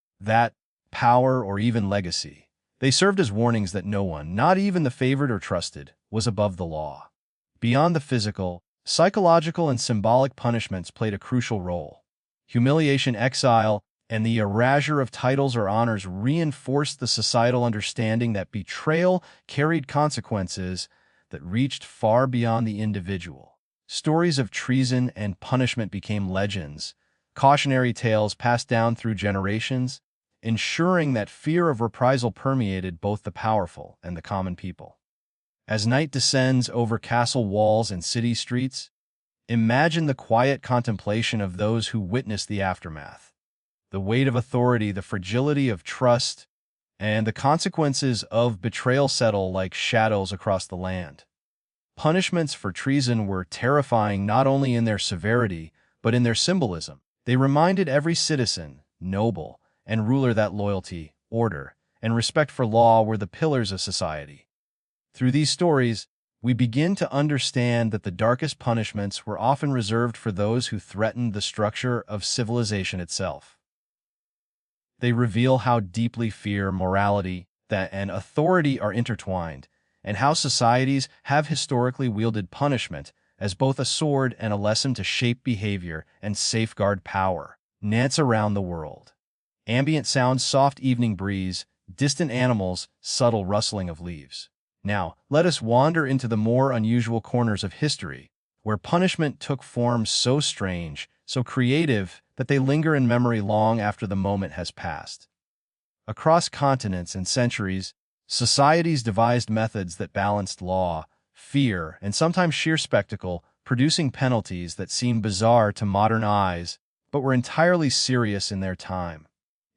power, or even legacy. They served as warnings that no one, not even the favored or trusted, was above the law. Beyond the physical, psychological and symbolic punishments played a crucial role. Humiliation, exile, and the erasure of titles or honors reinforced the societal understanding that betrayal carried consequences that reached far beyond the individual. Stories of treason and punishment became legends, cautionary tales passed down through generations, ensuring that fear of reprisal permeated both the powerful and the common people. As night descends over castle walls and city streets, imagine the quiet contemplation of those who witness the aftermath. The weight of authority, the fragility of trust, and the consequences of betrayal settle like shadows across the land. Punishments for treason were terrifying not only in their severity, but in their symbolism. They reminded every citizen, noble, and ruler that loyalty, order, and respect for law were the pillars of society. Through these stories, we begin to understand that the darkest punishments were often reserved for those who threatened the structure of civilization itself. They reveal how deeply fear, morality, and authority are intertwined, and how societies have historically wielded punishment as both a sword and a lesson to shape behavior and safeguard power. Nance around the world. Ambient sounds, soft evening breeze, distant animals, subtle rustling of leaves. Now, let us wander into the more unusual corners of history, where punishment took forms so strange, so creative, that they linger in memory long after the moment has passed. Across continents and centuries, societies devised methods that balanced law, fear, and sometimes sheer spectacle, producing penalties that seem bizarre to modern eyes, but were entirely serious in their time.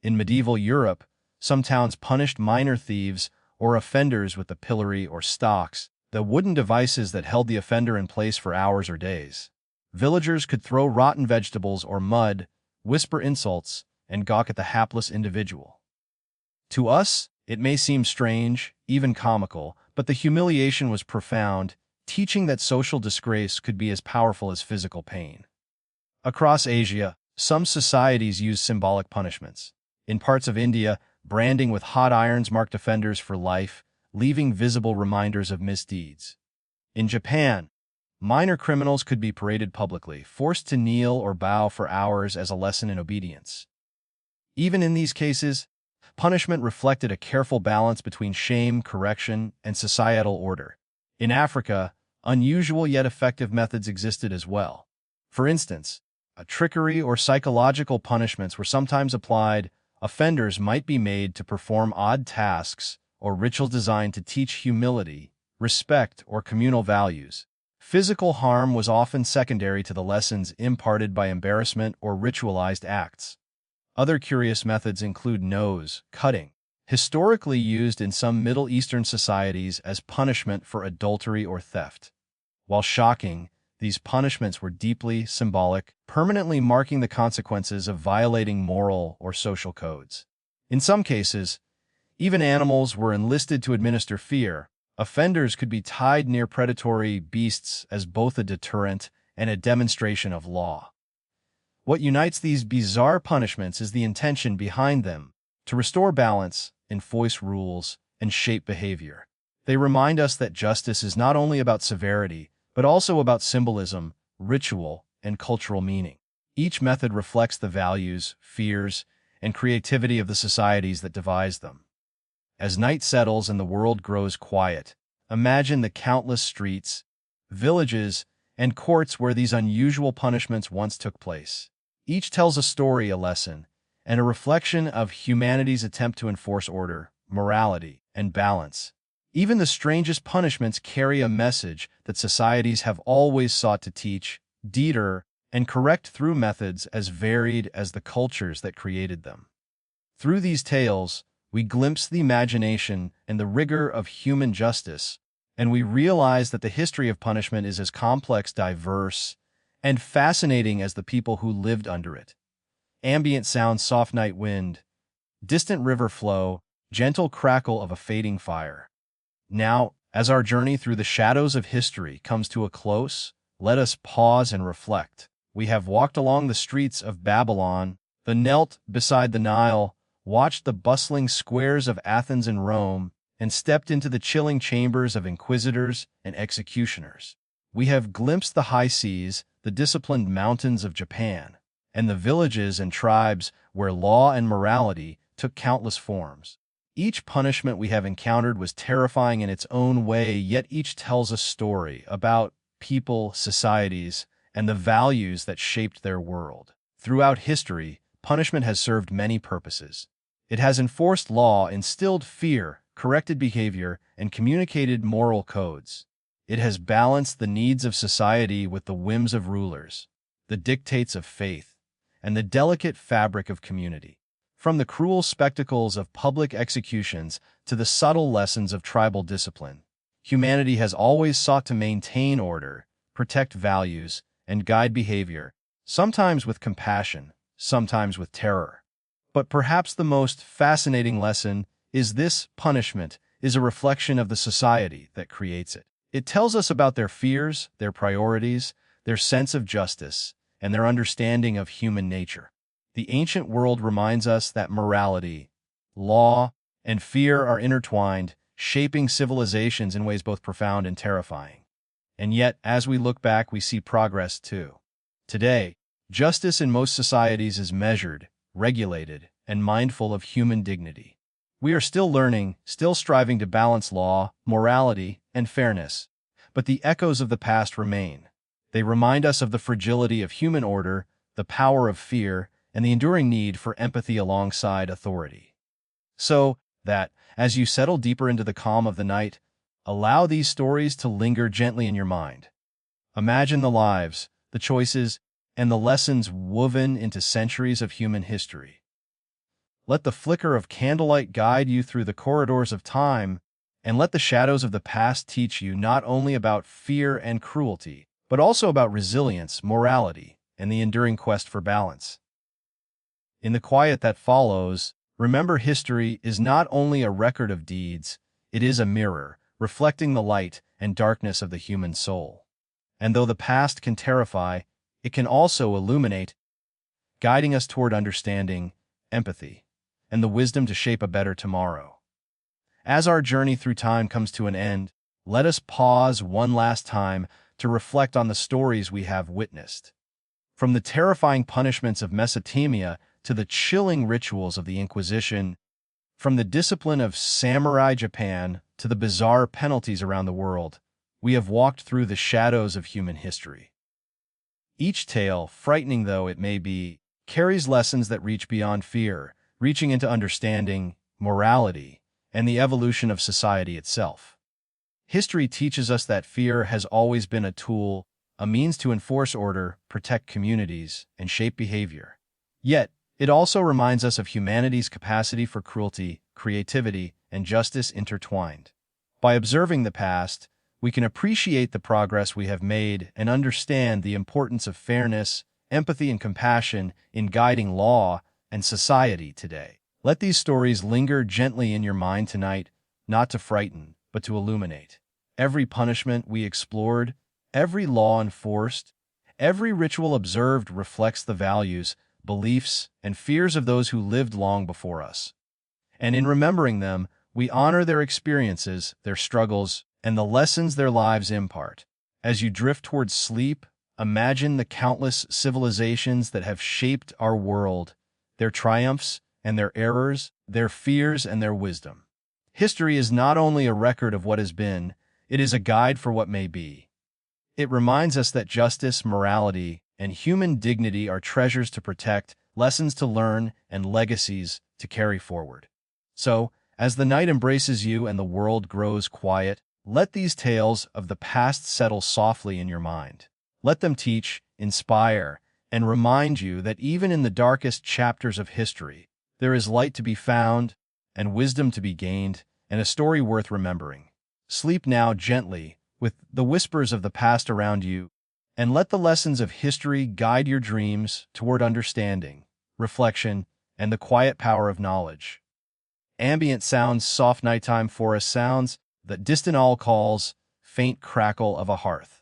In medieval Europe, some towns punished minor thieves or offenders with the pillory or stocks, the wooden devices that held the offender in place for hours or days. Villagers could throw rotten vegetables or mud, whisper insults, and gawk at the hapless individual. To us, it may seem strange, even comical, but the humiliation was profound, teaching that social disgrace could be as powerful as physical pain. Across Asia, some societies used symbolic punishments. In parts of India, branding with hot irons marked offenders for life, leaving visible reminders of misdeeds. In Japan, minor criminals could be paraded publicly, forced to kneel or bow for hours as a lesson in obedience. Even in these cases, punishment reflected a careful balance between shame, correction, and societal order. In Africa, unusual yet effective methods existed as well. For instance, trickery or psychological punishments were sometimes applied. Offenders might be made to perform odd tasks or rituals designed to teach humility, respect, or communal values. Physical harm was often secondary to the lessons imparted by embarrassment or ritualized acts. Other curious methods include nose cutting, historically used in some Middle Eastern societies as punishment for adultery or theft. While shocking, these punishments were deeply symbolic, permanently marking the consequences of violating moral or social codes. In some cases, even animals were enlisted to administer fear. Offenders could be tied near predatory beasts as both a deterrent and a demonstration of law. What unites these bizarre punishments is the intention behind them: to restore balance, enforce rules, and shape behavior. They remind us that justice is not only about severity, but also about symbolism, ritual, and cultural meaning. Each method reflects the values, fears, and creativity of the societies that devised them. As night settles and the world grows quiet, imagine the countless streets, villages, and courts where these unusual punishments once took place. Each tells a story, a lesson, and a reflection of humanity's attempt to enforce order, morality, and balance. Even the strangest punishments carry a message that societies have always sought to teach, deter, and correct through methods as varied as the cultures that created them. Through these tales, we glimpse the imagination and the rigor of human justice, and we realize that the history of punishment is as complex, diverse, and fascinating as the people who lived under it. Ambient sounds, soft night wind, distant river flow, gentle crackle of a fading fire. Now, as our journey through the shadows of history comes to a close, let us pause and reflect. We have walked along the streets of Babylon, knelt beside the Nile, watched the bustling squares of Athens and Rome, and stepped into the chilling chambers of inquisitors and executioners. We have glimpsed the high seas, the disciplined mountains of Japan, and the villages and tribes where law and morality took countless forms. Each punishment we have encountered was terrifying in its own way, yet each tells a story about people, societies, and the values that shaped their world. Throughout history, punishment has served many purposes. It has enforced law, instilled fear, corrected behavior, and communicated moral codes. It has balanced the needs of society with the whims of rulers, the dictates of faith, and the delicate fabric of community. From the cruel spectacles of public executions to the subtle lessons of tribal discipline, humanity has always sought to maintain order, protect values, and guide behavior, sometimes with compassion, sometimes with terror. But perhaps the most fascinating lesson is this: punishment is a reflection of the society that creates it. It tells us about their fears, their priorities, their sense of justice, and their understanding of human nature. The ancient world reminds us that morality, law, and fear are intertwined, shaping civilizations in ways both profound and terrifying. And yet, as we look back, we see progress too. Today, justice in most societies is measured, regulated, and mindful of human dignity. We are still learning, still striving to balance law, morality, and fairness. But the echoes of the past remain. They remind us of the fragility of human order, the power of fear, and the enduring need for empathy alongside authority. So that, as you settle deeper into the calm of the night, allow these stories to linger gently in your mind. Imagine the lives, the choices, and the lessons woven into centuries of human history. Let the flicker of candlelight guide you through the corridors of time, and let the shadows of the past teach you not only about fear and cruelty, but also about resilience, morality, and the enduring quest for balance. In the quiet that follows, remember, history is not only a record of deeds, it is a mirror, reflecting the light and darkness of the human soul. And though the past can terrify, it can also illuminate, guiding us toward understanding, empathy, and the wisdom to shape a better tomorrow. As our journey through time comes to an end, let us pause one last time to reflect on the stories we have witnessed. From the terrifying punishments of Mesopotamia to the chilling rituals of the Inquisition, from the discipline of samurai Japan to the bizarre penalties around the world, we have walked through the shadows of human history. Each tale, frightening though it may be, carries lessons that reach beyond fear, reaching into understanding, morality, and the evolution of society itself. History teaches us that fear has always been a tool, a means to enforce order, protect communities, and shape behavior. Yet, it also reminds us of humanity's capacity for cruelty, creativity, and justice intertwined. By observing the past, we can appreciate the progress we have made and understand the importance of fairness, empathy, and compassion in guiding law and society today. Let these stories linger gently in your mind tonight, not to frighten, but to illuminate. Every punishment we explored, every law enforced, every ritual observed reflects the values, beliefs, and fears of those who lived long before us. And in remembering them, we honor their experiences, their struggles, and the lessons their lives impart. As you drift towards sleep, imagine the countless civilizations that have shaped our world, their triumphs and their errors, their fears and their wisdom. History is not only a record of what has been, it is a guide for what may be. It reminds us that justice, morality, and human dignity are treasures to protect, lessons to learn, and legacies to carry forward. So, as the night embraces you and the world grows quiet, let these tales of the past settle softly in your mind. Let them teach, inspire, and remind you that even in the darkest chapters of history, there is light to be found, and wisdom to be gained, and a story worth remembering. Sleep now gently, with the whispers of the past around you, and let the lessons of history guide your dreams toward understanding, reflection, and the quiet power of knowledge. Ambient sounds, soft nighttime forest sounds, the distant owl calls, faint crackle of a hearth.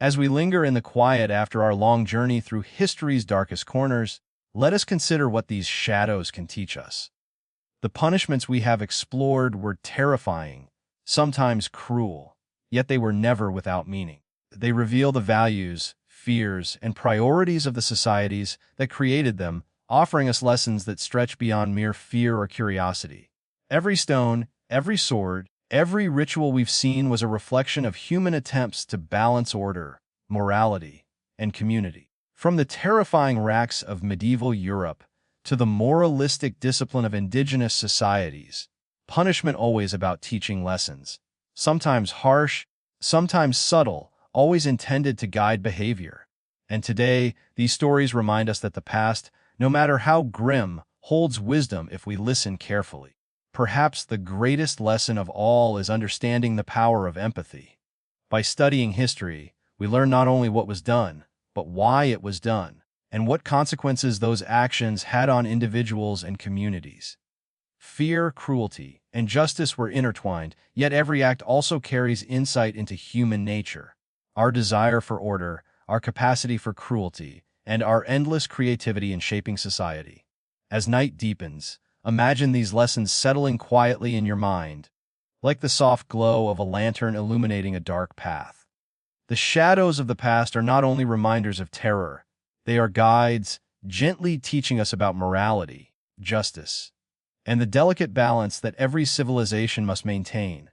As we linger in the quiet after our long journey through history's darkest corners, let us consider what these shadows can teach us. The punishments we have explored were terrifying, sometimes cruel, yet they were never without meaning. They reveal the values, fears, and priorities of the societies that created them, offering us lessons that stretch beyond mere fear or curiosity. Every stone, every sword, every ritual we've seen was a reflection of human attempts to balance order, morality, and community. From the terrifying racks of medieval Europe to the moralistic discipline of indigenous societies, punishment always about teaching lessons, sometimes harsh, sometimes subtle, always intended to guide behavior. And today, these stories remind us that the past, no matter how grim, holds wisdom if we listen carefully. Perhaps the greatest lesson of all is understanding the power of empathy. By studying history, we learn not only what was done, but why it was done, and what consequences those actions had on individuals and communities. Fear, cruelty, and justice were intertwined, yet every act also carries insight into human nature. Our desire for order, our capacity for cruelty, and our endless creativity in shaping society. As night deepens, imagine these lessons settling quietly in your mind, like the soft glow of a lantern illuminating a dark path. The shadows of the past are not only reminders of terror, they are guides, gently teaching us about morality, justice, and the delicate balance that every civilization must maintain.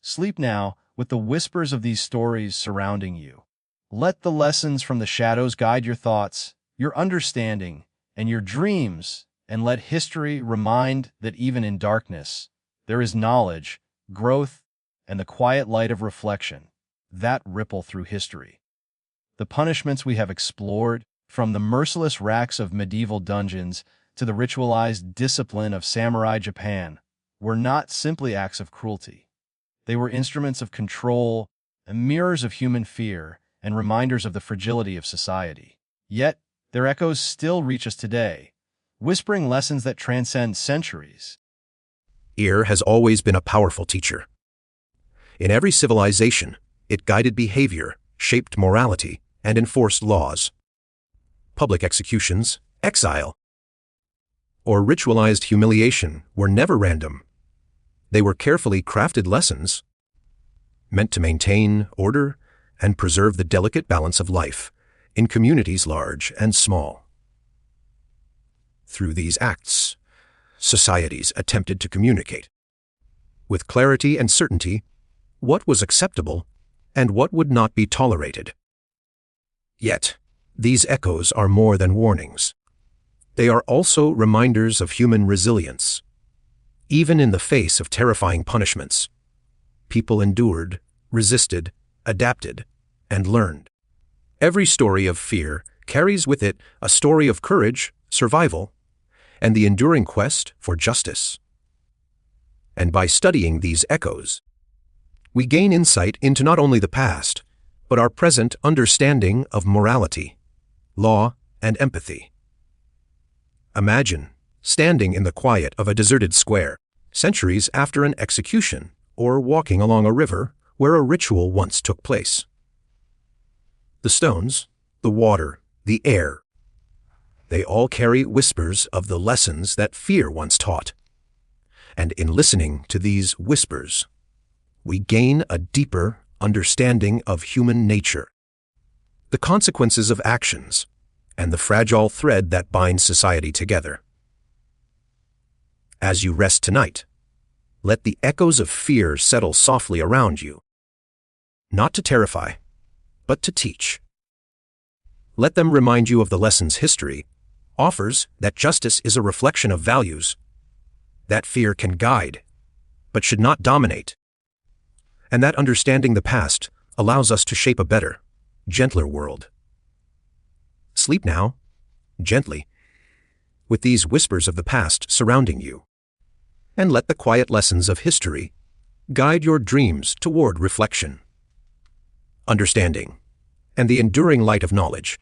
Sleep now, with the whispers of these stories surrounding you. Let the lessons from the shadows guide your thoughts, your understanding, and your dreams, and let history remind that even in darkness, there is knowledge, growth, and the quiet light of reflection that ripple through history. The punishments we have explored, from the merciless racks of medieval dungeons to the ritualized discipline of samurai Japan, were not simply acts of cruelty. They were instruments of control, mirrors of human fear, and reminders of the fragility of society. Yet, their echoes still reach us today, whispering lessons that transcend centuries. Fear has always been a powerful teacher. In every civilization, it guided behavior, shaped morality, and enforced laws. Public executions, exile, or ritualized humiliation were never random. They were carefully crafted lessons meant to maintain order and preserve the delicate balance of life in communities large and small. Through these acts, societies attempted to communicate, with clarity and certainty, what was acceptable and what would not be tolerated. Yet, these echoes are more than warnings. They are also reminders of human resilience. Even in the face of terrifying punishments, people endured, resisted, adapted, and learned. Every story of fear carries with it a story of courage, survival, and the enduring quest for justice. And by studying these echoes, we gain insight into not only the past, but our present understanding of morality, law, and empathy. Imagine standing in the quiet of a deserted square, centuries after an execution, or walking along a river where a ritual once took place. The stones, the water, the air, they all carry whispers of the lessons that fear once taught. And in listening to these whispers, we gain a deeper understanding of human nature, the consequences of actions, and the fragile thread that binds society together. As you rest tonight, let the echoes of fear settle softly around you, not to terrify, but to teach. Let them remind you of the lessons history offers, that justice is a reflection of values, that fear can guide, but should not dominate, and that understanding the past allows us to shape a better, gentler world. Sleep now, gently, with these whispers of the past surrounding you, and let the quiet lessons of history guide your dreams toward reflection, understanding, and the enduring light of knowledge.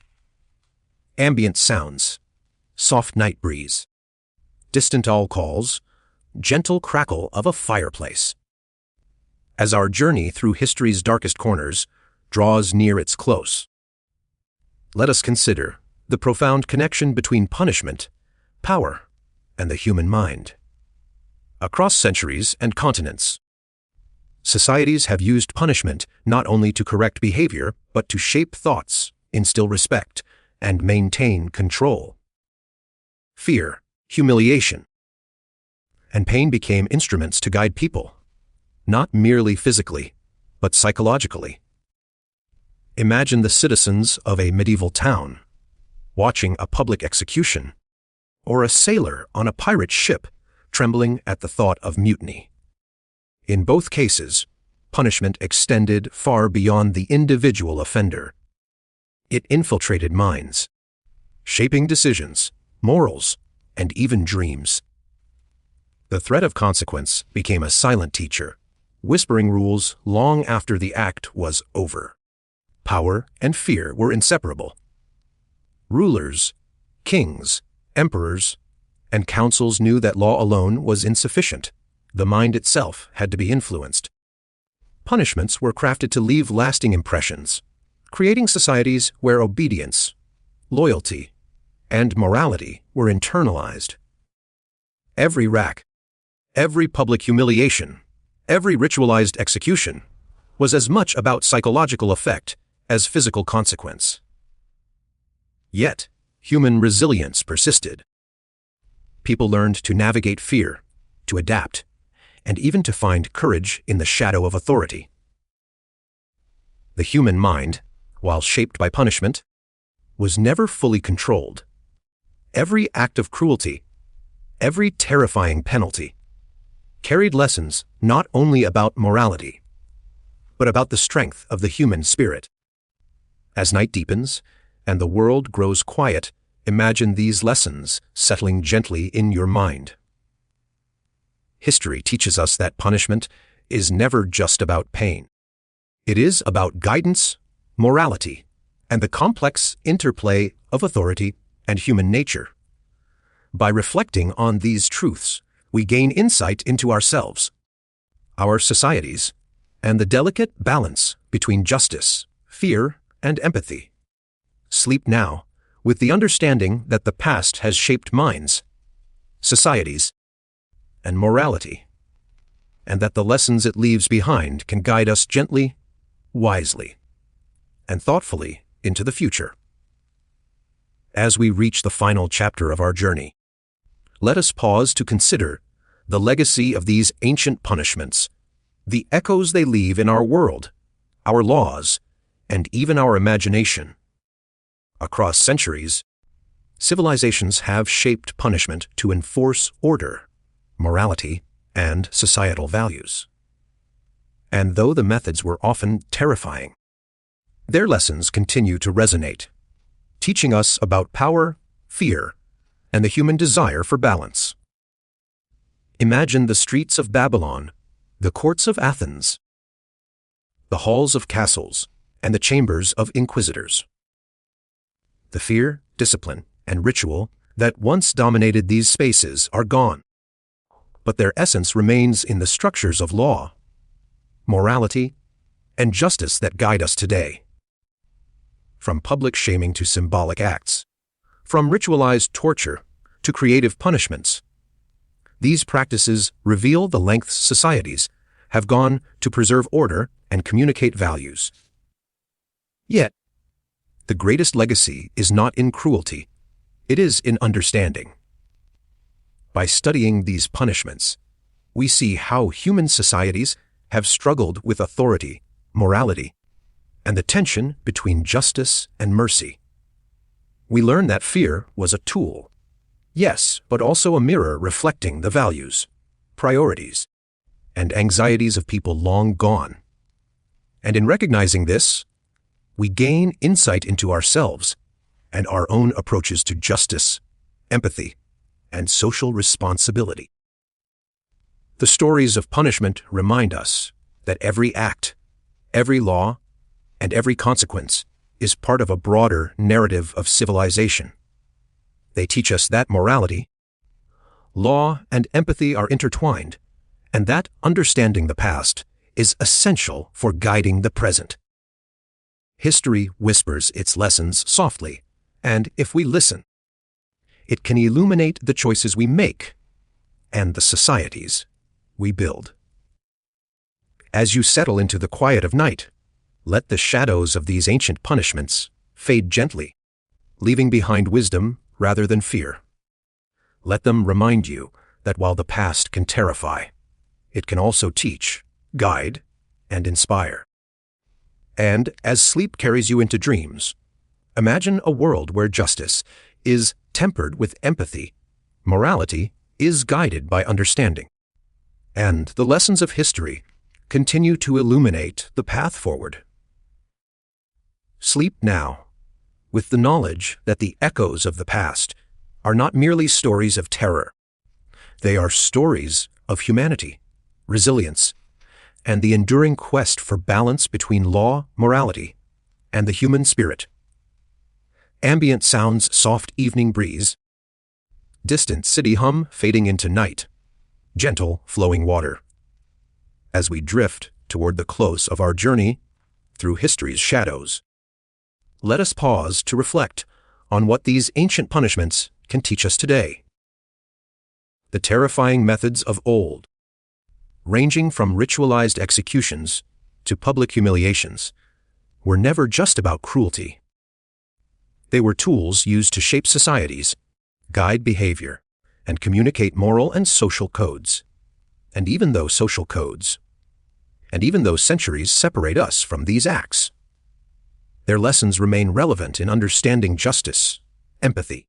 Ambient sounds, soft night breeze, distant owl calls, gentle crackle of a fireplace. As our journey through history's darkest corners draws near its close, let us consider the profound connection between punishment, power, and the human mind. Across centuries and continents, societies have used punishment not only to correct behavior, but to shape thoughts, instill respect, and maintain control. Fear, humiliation, and pain became instruments to guide people, not merely physically, but psychologically. Imagine the citizens of a medieval town watching a public execution, or a sailor on a pirate ship trembling at the thought of mutiny. In both cases, punishment extended far beyond the individual offender. It infiltrated minds, shaping decisions, morals, and even dreams. The threat of consequence became a silent teacher, whispering rules long after the act was over. Power and fear were inseparable. Rulers, kings, emperors, and councils knew that law alone was insufficient. The mind itself had to be influenced. Punishments were crafted to leave lasting impressions, creating societies where obedience, loyalty, and morality were internalized. Every rack, every public humiliation, every ritualized execution was as much about psychological effect as physical consequence. Yet, human resilience persisted. People learned to navigate fear, to adapt, and even to find courage in the shadow of authority. The human mind, while shaped by punishment, was never fully controlled. Every act of cruelty, every terrifying penalty, carried lessons not only about morality, but about the strength of the human spirit. As night deepens and the world grows quiet, imagine these lessons settling gently in your mind. History teaches us that punishment is never just about pain. It is about guidance, morality, and the complex interplay of authority and human nature. By reflecting on these truths, we gain insight into ourselves, our societies, and the delicate balance between justice, fear, and empathy. Sleep now, with the understanding that the past has shaped minds, societies, and morality, and that the lessons it leaves behind can guide us gently, wisely, and thoughtfully into the future. As we reach the final chapter of our journey, let us pause to consider the legacy of these ancient punishments, the echoes they leave in our world, our laws, and even our imagination. Across centuries, civilizations have shaped punishment to enforce order, morality, and societal values. And though the methods were often terrifying, their lessons continue to resonate, teaching us about power, fear, and the human desire for balance. Imagine the streets of Babylon, the courts of Athens, the halls of castles, and the chambers of inquisitors. The fear, discipline, and ritual that once dominated these spaces are gone, but their essence remains in the structures of law, morality, and justice that guide us today. From public shaming to symbolic acts, from ritualized torture to creative punishments, these practices reveal the lengths societies have gone to preserve order and communicate values. Yet, the greatest legacy is not in cruelty, it is in understanding. By studying these punishments, we see how human societies have struggled with authority, morality, and the tension between justice and mercy. We learn that fear was a tool, yes, but also a mirror reflecting the values, priorities, and anxieties of people long gone. And in recognizing this, we gain insight into ourselves and our own approaches to justice, empathy, and social responsibility. The stories of punishment remind us that every act, every law, and every consequence is part of a broader narrative of civilization. They teach us that morality, law, and empathy are intertwined, and that understanding the past is essential for guiding the present. History whispers its lessons softly, and if we listen, it can illuminate the choices we make and the societies we build. As you settle into the quiet of night, let the shadows of these ancient punishments fade gently, leaving behind wisdom rather than fear. Let them remind you that while the past can terrify, it can also teach, guide, and inspire. And as sleep carries you into dreams, imagine a world where justice is tempered with empathy, morality is guided by understanding, and the lessons of history continue to illuminate the path forward. Sleep now, with the knowledge that the echoes of the past are not merely stories of terror. They are stories of humanity, resilience, and the enduring quest for balance between law, morality, and the human spirit. Ambient sounds, soft evening breeze, distant city hum fading into night, gentle flowing water. As we drift toward the close of our journey through history's shadows, let us pause to reflect on what these ancient punishments can teach us today. The terrifying methods of old, ranging from ritualized executions to public humiliations, were never just about cruelty. They were tools used to shape societies, guide behavior, and communicate moral and social codes. And even though centuries separate us from these acts, their lessons remain relevant in understanding justice, empathy,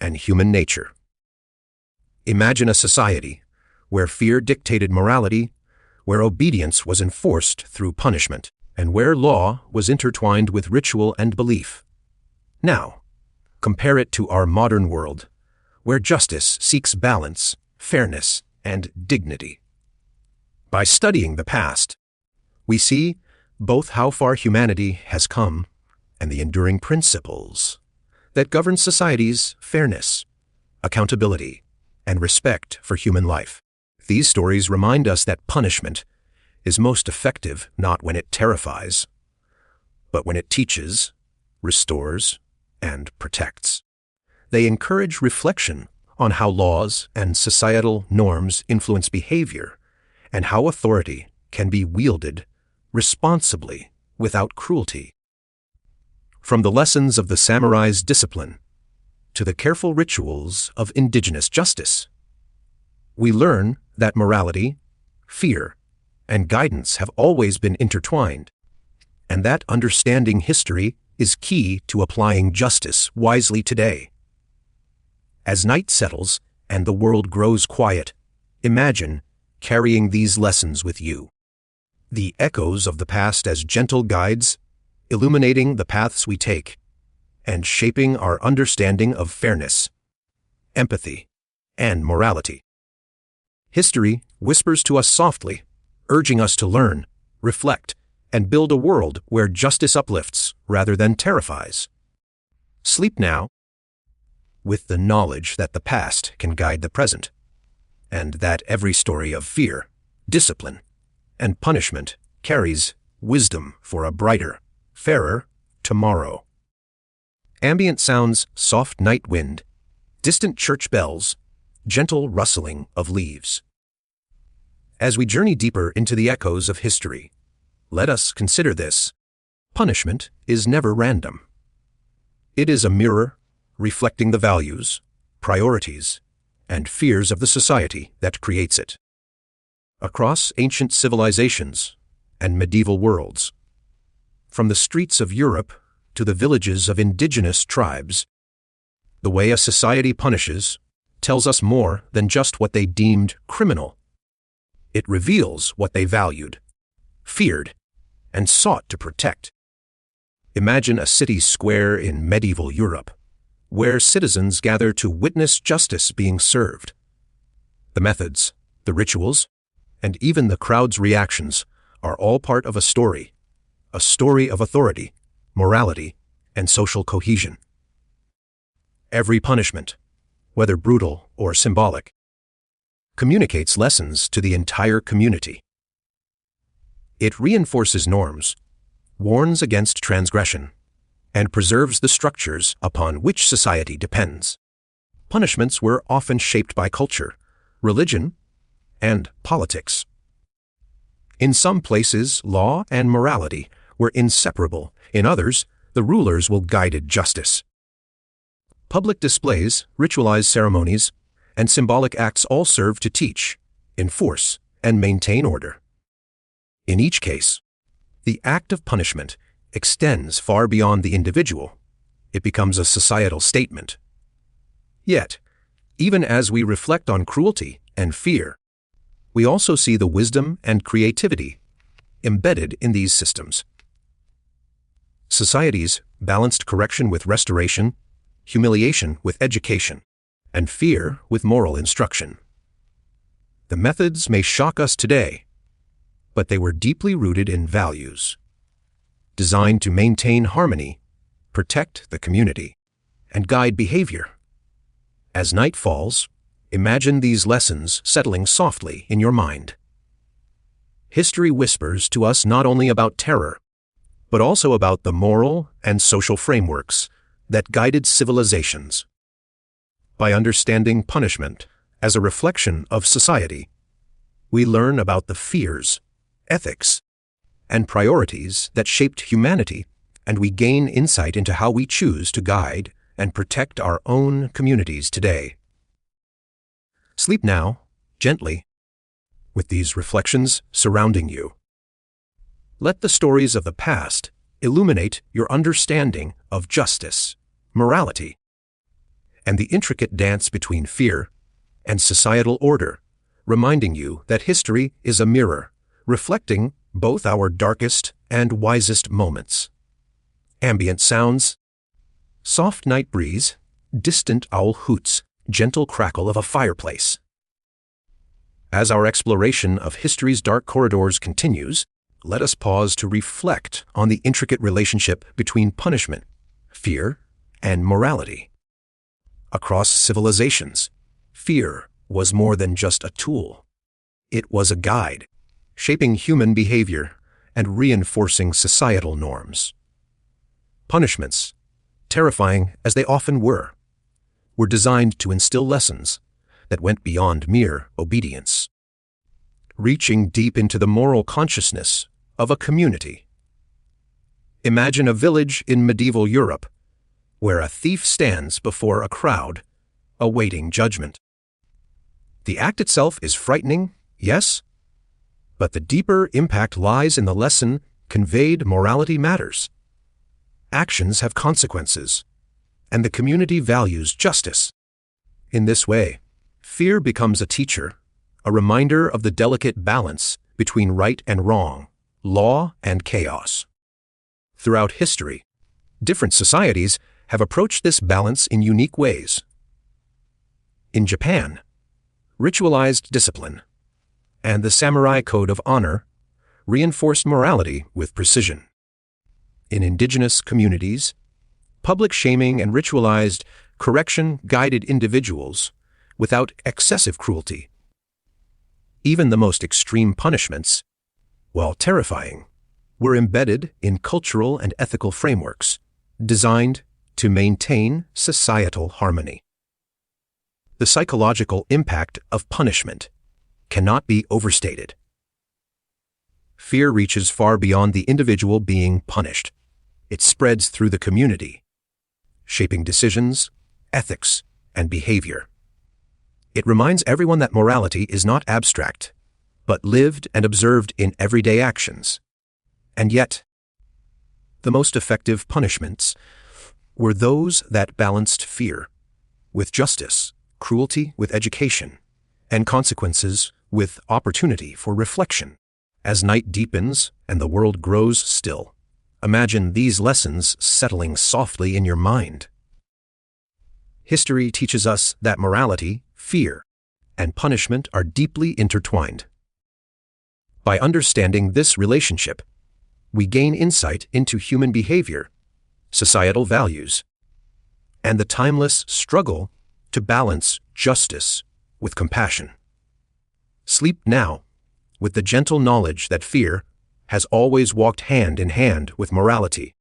and human nature. Imagine a society where fear dictated morality, where obedience was enforced through punishment, and where law was intertwined with ritual and belief. Now, compare it to our modern world, where justice seeks balance, fairness, and dignity. By studying the past, we see both how far humanity has come and the enduring principles that govern society's fairness, accountability, and respect for human life. These stories remind us that punishment is most effective not when it terrifies, but when it teaches, restores, and protects. They encourage reflection on how laws and societal norms influence behavior and how authority can be wielded responsibly without cruelty. From the lessons of the samurai's discipline to the careful rituals of indigenous justice, we learn that morality, fear, and guidance have always been intertwined, and that understanding history is key to applying justice wisely today. As night settles and the world grows quiet, imagine carrying these lessons with you. the echoes of the past as gentle guides, illuminating the paths we take, and shaping our understanding of fairness, empathy, and morality. History whispers to us softly, urging us to learn, reflect, and build a world where justice uplifts rather than terrifies. Sleep now, with the knowledge that the past can guide the present, and that every story of fear, discipline, and punishment carries wisdom for a brighter, fairer tomorrow. Ambient sounds, soft night wind, distant church bells, gentle rustling of leaves. As we journey deeper into the echoes of history, let us consider this. Punishment is never random. It is a mirror reflecting the values, priorities, and fears of the society that creates it. Across ancient civilizations and medieval worlds, from the streets of Europe to the villages of indigenous tribes, the way a society punishes tells us more than just what they deemed criminal. It reveals what they valued, feared, and sought to protect. Imagine a city square in medieval Europe, where citizens gather to witness justice being served. The methods, the rituals, and even the crowd's reactions are all part of a story of authority, morality, and social cohesion. Every punishment, whether brutal or symbolic, communicates lessons to the entire community. It reinforces norms, warns against transgression, and preserves the structures upon which society depends. Punishments were often shaped by culture, religion, and politics. In some places, law and morality were inseparable. In others, the rulers will guide justice. Public displays, ritualized ceremonies, and symbolic acts all serve to teach, enforce, and maintain order. In each case, the act of punishment extends far beyond the individual. It becomes a societal statement. Yet, even as we reflect on cruelty and fear, we also see the wisdom and creativity embedded in these systems. Societies balanced correction with restoration, humiliation with education, and fear with moral instruction. The methods may shock us today, but they were deeply rooted in values, designed to maintain harmony, protect the community, and guide behavior. As night falls, imagine these lessons settling softly in your mind. History whispers to us not only about terror, but also about the moral and social frameworks that guided civilizations. By understanding punishment as a reflection of society, we learn about the fears, ethics, and priorities that shaped humanity, and we gain insight into how we choose to guide and protect our own communities today. Sleep now, gently, with these reflections surrounding you. Let the stories of the past illuminate your understanding of justice, morality, and the intricate dance between fear and societal order, reminding you that history is a mirror, reflecting both our darkest and wisest moments. Ambient sounds, soft night breeze, distant owl hoots, gentle crackle of a fireplace. As our exploration of history's dark corridors continues, let us pause to reflect on the intricate relationship between punishment, fear, and morality. Across civilizations, fear was more than just a tool. It was a guide, shaping human behavior and reinforcing societal norms. Punishments, terrifying as they often were designed to instill lessons that went beyond mere obedience, reaching deep into the moral consciousness of a community. Imagine a village in medieval Europe where a thief stands before a crowd, awaiting judgment. The act itself is frightening, yes, but the deeper impact lies in the lesson conveyed: morality matters. Actions have consequences, and the community values justice. In this way, fear becomes a teacher, a reminder of the delicate balance between right and wrong, law, and chaos. Throughout history, different societies have approached this balance in unique ways. In Japan, ritualized discipline and the samurai code of honor reinforced morality with precision. In indigenous communities, public shaming and ritualized correction guided individuals without excessive cruelty. Even the most extreme punishments, while terrifying, were embedded in cultural and ethical frameworks designed to maintain societal harmony. The psychological impact of punishment cannot be overstated. Fear reaches far beyond the individual being punished. It spreads through the community, shaping decisions, ethics, and behavior. It reminds everyone that morality is not abstract, but lived and observed in everyday actions. And yet, the most effective punishments were those that balanced fear with justice, cruelty with education, and consequences with opportunity for reflection. As night deepens and the world grows still, imagine these lessons settling softly in your mind. History teaches us that morality, fear, and punishment are deeply intertwined. By understanding this relationship, we gain insight into human behavior, societal values, and the timeless struggle to balance justice with compassion. Sleep now with the gentle knowledge that fear has always walked hand in hand with morality,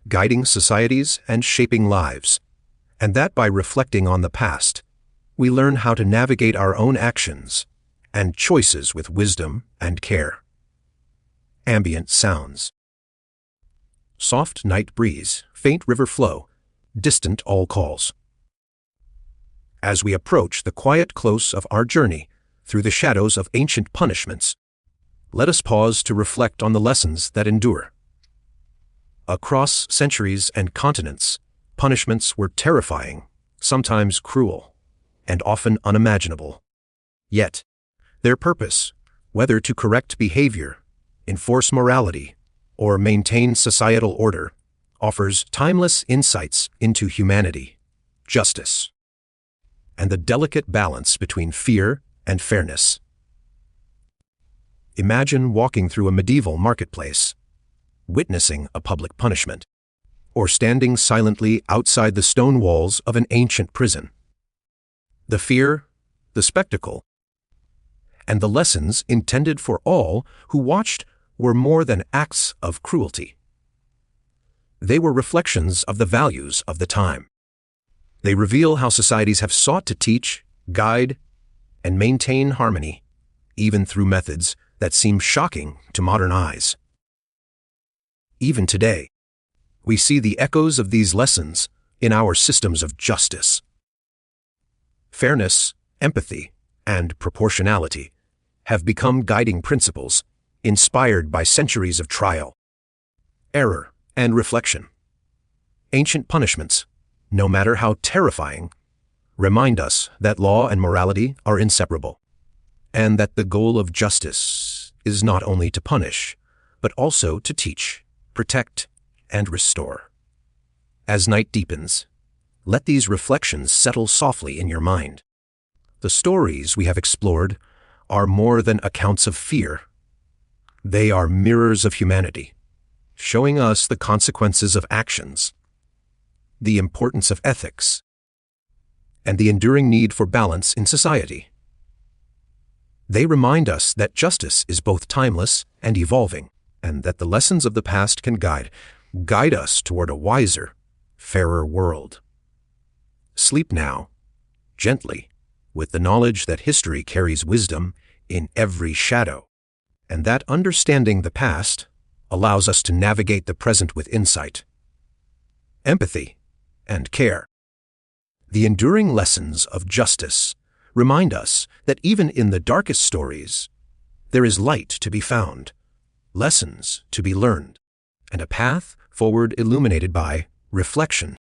guiding societies and shaping lives, and that by reflecting on the past, we learn how to navigate our own actions and choices with wisdom and care. Ambient sounds. Soft night breeze, faint river flow, distant all calls. As we approach the quiet close of our journey through the shadows of ancient punishments, let us pause to reflect on the lessons that endure. Across centuries and continents, punishments were terrifying, sometimes cruel, and often unimaginable. Yet, their purpose, whether to correct behavior, enforce morality, or maintain societal order, offers timeless insights into humanity, justice, and the delicate balance between fear and fairness. Imagine walking through a medieval marketplace, witnessing a public punishment, or standing silently outside the stone walls of an ancient prison. The fear, the spectacle, and the lessons intended for all who watched were more than acts of cruelty. They were reflections of the values of the time. They reveal how societies have sought to teach, guide, and maintain harmony, even through methods that seem shocking to modern eyes. Even today, we see the echoes of these lessons in our systems of justice. Fairness, empathy, and proportionality have become guiding principles inspired by centuries of trial, error, and reflection. Ancient punishments, no matter how terrifying, remind us that law and morality are inseparable, and that the goal of justice is not only to punish, but also to teach, protect, and restore. As night deepens, let these reflections settle softly in your mind. The stories we have explored are more than accounts of fear. They are mirrors of humanity, showing us the consequences of actions, the importance of ethics, and the enduring need for balance in society. They remind us that justice is both timeless and evolving, and that the lessons of the past can guide us toward a wiser, fairer world. Sleep now, gently, with the knowledge that history carries wisdom in every shadow, and that understanding the past allows us to navigate the present with insight, empathy, and care. The enduring lessons of justice remind us that even in the darkest stories, there is light to be found, lessons to be learned, and a path forward illuminated by reflection.